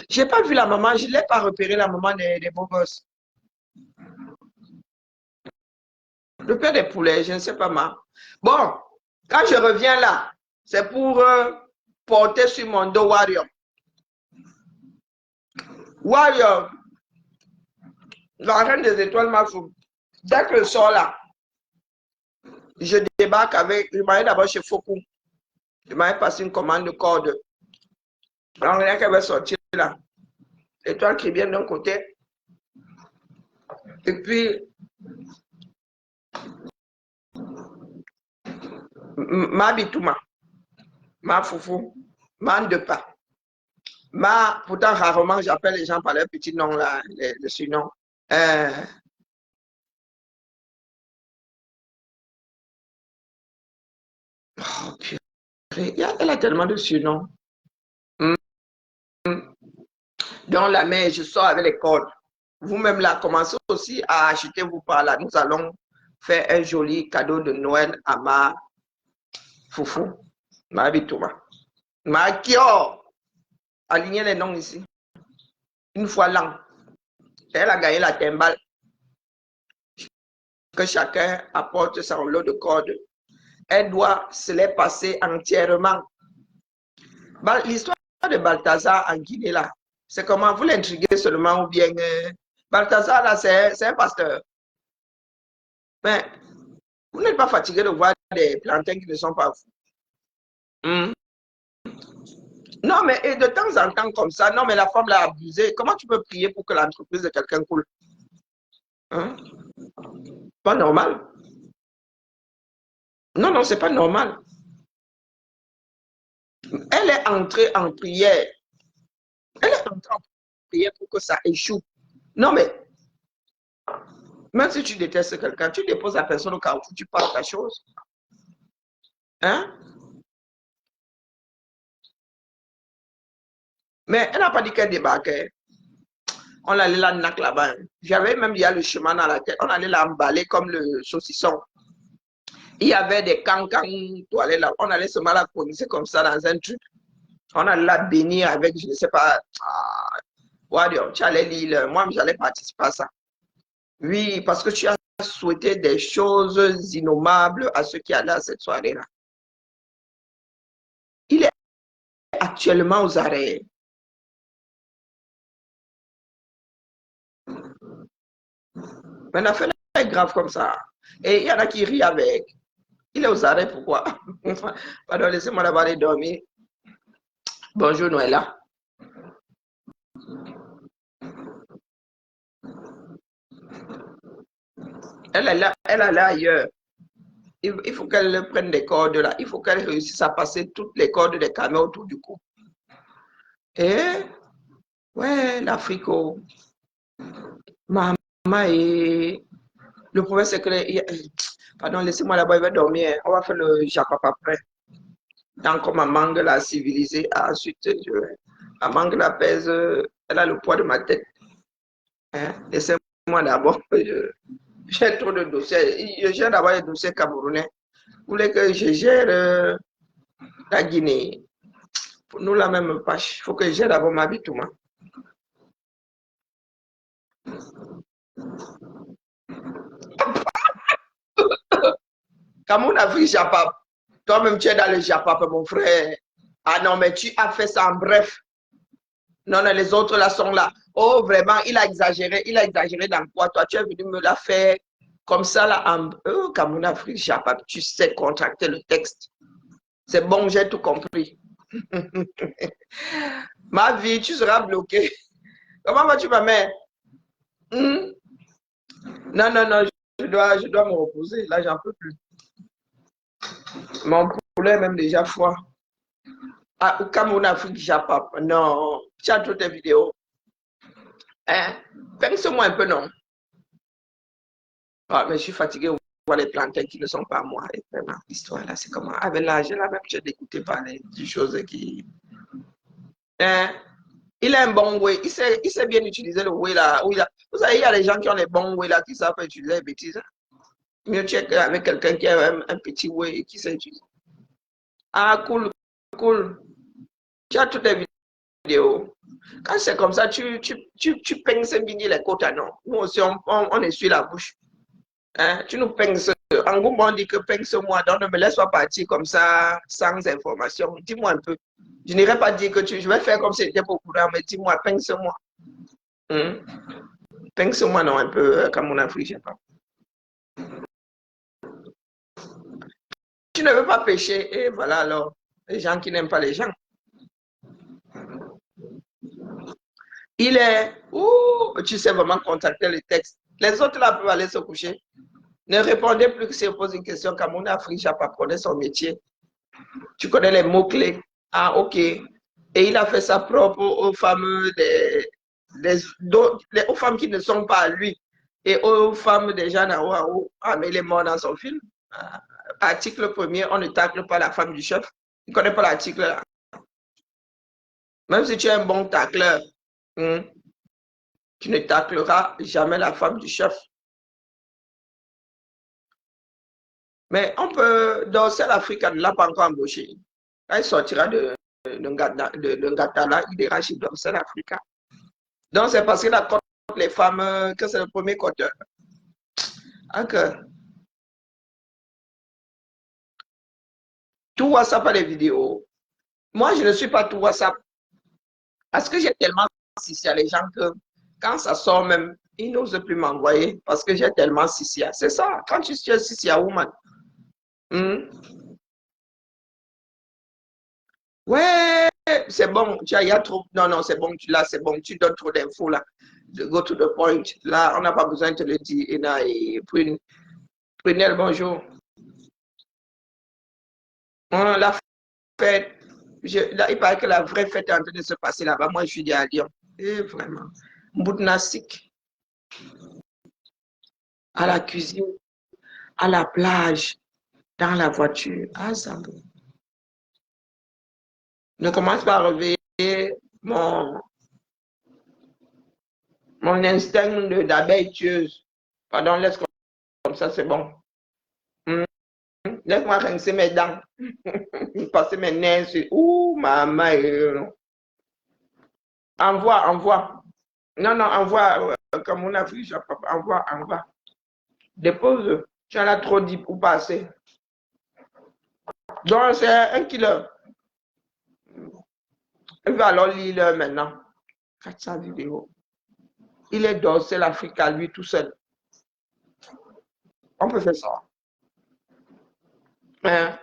Je n'ai pas vu la maman, je ne l'ai pas repéré, la maman des beaux gosses. Le père des poulets, je ne sais pas ma. Bon, quand je reviens là, c'est pour porter sur mon dos Warrior. Warrior, la reine des étoiles m'a fou. Dès que je sors là, je débarque avec, je m'allais d'abord chez Foucault. Je m'avais passé une commande de corde. Alors, rien qu'elle va sortir là. L'étoile qui vient d'un côté. Et puis, ma bitouma, ma foufou, ma de pas. Pourtant, rarement, j'appelle les gens par leur petit nom là, le surnom. Oh, purée, elle a tellement de surnoms. dans la main, je sors avec les cordes. Vous-même là, commencez aussi à acheter vous par là. Nous allons faire un joli cadeau de Noël à ma foufou, ma Bitouma. Ma Kio, alignez les noms ici. Une fois l'an, elle a gagné la timbale. Que chacun apporte son lot de cordes. Elle doit se les passer entièrement. L'histoire de Balthazar en Guinée, là, c'est comment vous l'intriguez seulement ou bien Balthazar, là, c'est un pasteur. Mais vous n'êtes pas fatigué de voir des plantains qui ne sont pas vous. Non, mais et de temps en temps comme ça, non, mais la femme l'a abusé. Comment tu peux prier pour que l'entreprise de quelqu'un coule? Hein? Pas normal. Non, non, c'est pas normal. Elle est entrée en prière. Elle est entrée en prière pour que ça échoue. Non, mais même si tu détestes quelqu'un, tu déposes la personne au carrefour, tu parles ta chose. Hein? Mais elle n'a pas dit qu'elle débarquait. On allait la nac là-bas. J'avais même dit le chemin dans la tête. On allait l'emballer comme le saucisson. Il y avait des cancans toilettes là. On allait se malaconiser comme ça dans un truc. On allait la bénir avec, je ne sais pas. Tu allais lire. Moi, j'allais participer à ça. Oui, parce que tu as souhaité des choses innommables à ceux qui allaient à cette soirée-là. Il est actuellement aux arrêts. Mais l'affaire est grave comme ça. Et il y en a qui rient avec. Il est aux arrêts, pourquoi? Pardon, laissez-moi d'abord aller dormir. Bonjour, Noëlla. Elle est là ailleurs. Il faut qu'elle prenne des cordes là. Il faut qu'elle réussisse à passer toutes les cordes des camions autour du cou. Et, ouais, l'Afrique, maman et... Le problème, c'est que... Pardon, laissez-moi là-bas, il va dormir. On va faire le japap après. Encore ma mangue là, civilisée. Ensuite, ma mangue là pèse... Elle a le poids de ma tête. Hein? Laissez-moi d'abord. J'ai trop de dossiers. Je gère d'abord les dossiers camerounais. Vous voulez que je gère la Guinée? Pour nous, la même page. Il faut que je gère d'abord ma vie, tout le monde. Cameroun, Afrique, Japap. Toi-même, tu es dans le Japap, mon frère. Ah non, mais tu as fait ça en bref. Non, non, les autres là sont là. Oh, vraiment, il a exagéré dans quoi? Toi, tu es venu me la faire comme ça là. Cameroun, Afrique, Japap, tu sais contracter le texte. C'est bon, j'ai tout compris. Ma vie, tu seras bloqué. Comment vas-tu, ma mère? Non, non, non, je dois me reposer. Là, j'en peux plus. Mon poulet même déjà froid. Ah, au Cameroun, Afrique, Japap. Non, tu as toutes tes vidéos. Hein? Pense-moi un peu, non? Ah, mais je suis fatigué de voir les plantains qui ne sont pas moi. Et vraiment, l'histoire là, c'est comment? Avec l'âge, là, même, j'ai d'écouter parler des choses qui. Hein? Il a un bon way. Il sait bien utiliser le way là. Vous savez, il y a des gens qui ont les bons way là, qui savent utiliser les bêtises. Mieux check avec quelqu'un qui a un petit way qui sait utiliser. Ah, cool, cool. Tu as toutes les vidéos. Quand c'est comme ça, tu peignes les côtes, non? Nous aussi, on essuie la bouche. Hein? Tu nous peignes. En gros, on dit que peigne-moi, donc ne me laisse pas partir comme ça, sans information. Dis-moi un peu. Je n'irai pas dire que je vais faire comme si c'était pour courant, mais dis-moi, peigne-moi. Peigne-moi, non, un peu, comme on a pris, je sais pas. Tu ne veux pas pécher, et voilà alors, les gens qui n'aiment pas les gens. Il est, tu sais vraiment contacter le texte. Les autres là peuvent aller se coucher. Ne répondez plus que si on pose une question. Cameroun, Afrique, Japon connaît son métier. Tu connais les mots-clés. Ah, ok. Et il a fait ça propre aux femmes, aux femmes qui ne sont pas à lui. Et aux femmes des gens là-haut. Ah, mais il est mort dans son film. Article 1er, on ne tacle pas la femme du chef. Il ne connaît pas l'article là. Même si tu es un bon tacleur, Hmm. Tu ne tacleras jamais la femme du chef. Mais on peut, dans South Africa, ne l'a pas encore embauché. Quand il sortira de Ngatala, il ira chez South Africa. Donc c'est parce qu'il a contre les femmes que c'est le premier côté. Donc, tout WhatsApp a des vidéos. Moi, je ne suis pas tout WhatsApp. Parce que j'ai tellement sissi à les gens que quand ça sort même, ils n'osent plus m'envoyer parce que j'ai tellement sissi. C'est ça, quand tu suis sissi à woman. Hmm. Ouais, c'est bon, il y a trop. Non, non, c'est bon, là, c'est bon, tu donnes trop d'infos là. Go to the point. Là, on n'a pas besoin de te le dire. Et Prunelle, bonjour. La fête, là, il paraît que la vraie fête est en train de se passer là-bas. Moi, je suis déjà à Lyon. Et vraiment. Boutnasik, à la cuisine, à la plage, dans la voiture. Ah, ça va. Ne commence pas à réveiller mon, mon instinct d'abeille tueuse. Pardon, laisse comme ça, c'est bon. Laisse-moi rincer mes dents. Passer mes nerfs sur. Ouh, maman. Envoie, envoie. Non, non, envoie. Comme on a vu, envoie, envoie. Dépose. Tu en as trop dit pour passer. Donc, c'est 1 kilo. Il va alors lire maintenant. 400 vidéos. Il est dorsé l'Afrique à lui tout seul. On peut faire ça. Hein?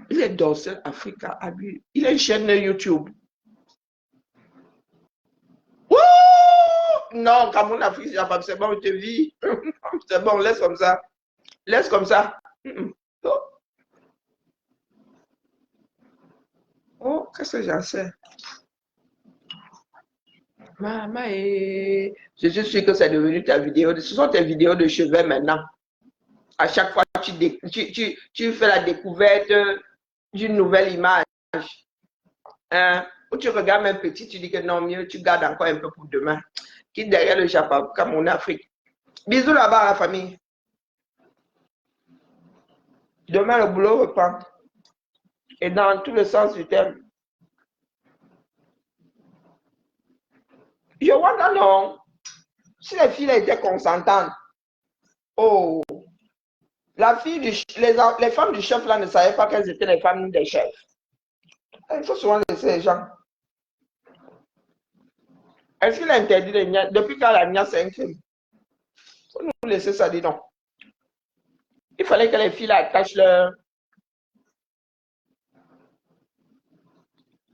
Il est dorsé l'Afrique à lui. Il a une chaîne YouTube. Wouh! Non, comme on a pris, c'est bon, je te vis. C'est bon, laisse comme ça. Laisse comme ça. Oh, oh, qu'est-ce que j'en sais? Maman, je suis sûr que c'est devenu ta vidéo. Ce sont tes vidéos de chevet maintenant. À chaque fois, tu fais la découverte d'une nouvelle image. Hein? Ou tu regardes un petit, tu dis que non, mieux, tu gardes encore un peu pour demain. Quitte derrière le Japon, comme en Afrique. Bisous là-bas à la famille. Demain, le boulot reprend. Et dans tout le sens du terme. Je vois non. Si les filles étaient consentantes. Oh. La fille les femmes du chef là ne savaient pas qu'elles étaient les femmes des chefs. Il faut souvent laisser les gens. Est-ce qu'il a interdit les nias? Depuis quand la nia c'est un crime? Il faut nous laisser ça, dis donc. Il fallait que les filles là attachent leur.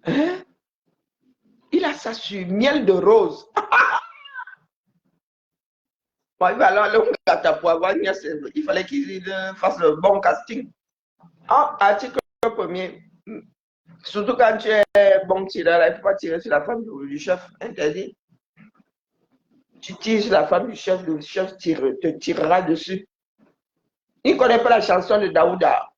Hein? Il a ça sur miel de rose. Bon, il va alors aller au Gata pour avoir nia. Il fallait qu'il fasse le bon casting. Ah, article premier. Surtout quand tu es bon tireur, il ne faut pas tirer sur la femme du chef, interdit. Tu tires sur la femme du chef, le chef te tirera dessus. Il ne connaît pas la chanson de Daouda.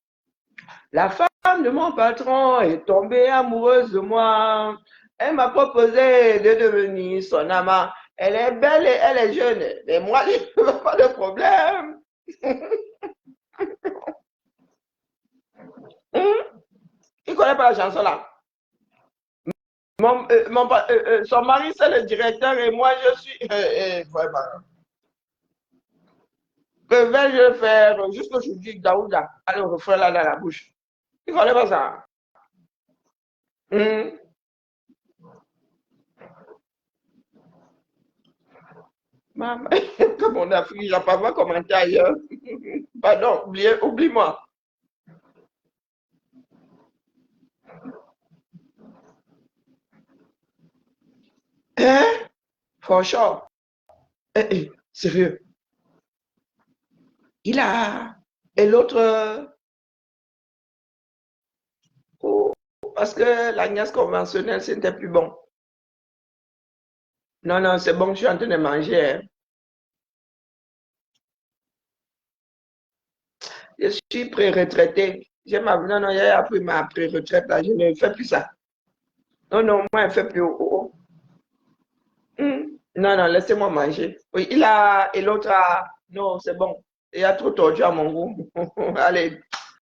La femme de mon patron est tombée amoureuse de moi. Elle m'a proposé de devenir son amant. Elle est belle et elle est jeune. Mais moi, je n'ai pas de problème. Il ne connaît pas la chanson là. Son mari, c'est le directeur et moi, je suis. Vraiment. Que vais-je faire jusqu'aujourd'hui, Daouda? Allez, on refait là dans la bouche. Il ne connaît pas ça. Maman, comme on a pris, j'ai pas vu commenter ailleurs. Pardon, oublie-moi. Hein? Franchement. Sérieux. Il a. Et l'autre. Oh, parce que la nièce conventionnelle, c'était plus bon. Non, non, c'est bon, je suis en train de manger. Hein. Je suis pré-retraité. Non, non, il a pris ma pré-retraite là, je ne fais plus ça. Non, non, moi, je ne fais plus. Non, non, laissez-moi manger. Oui, il a, et l'autre a, non, c'est bon. Il a trop tordu à mon goût. Allez,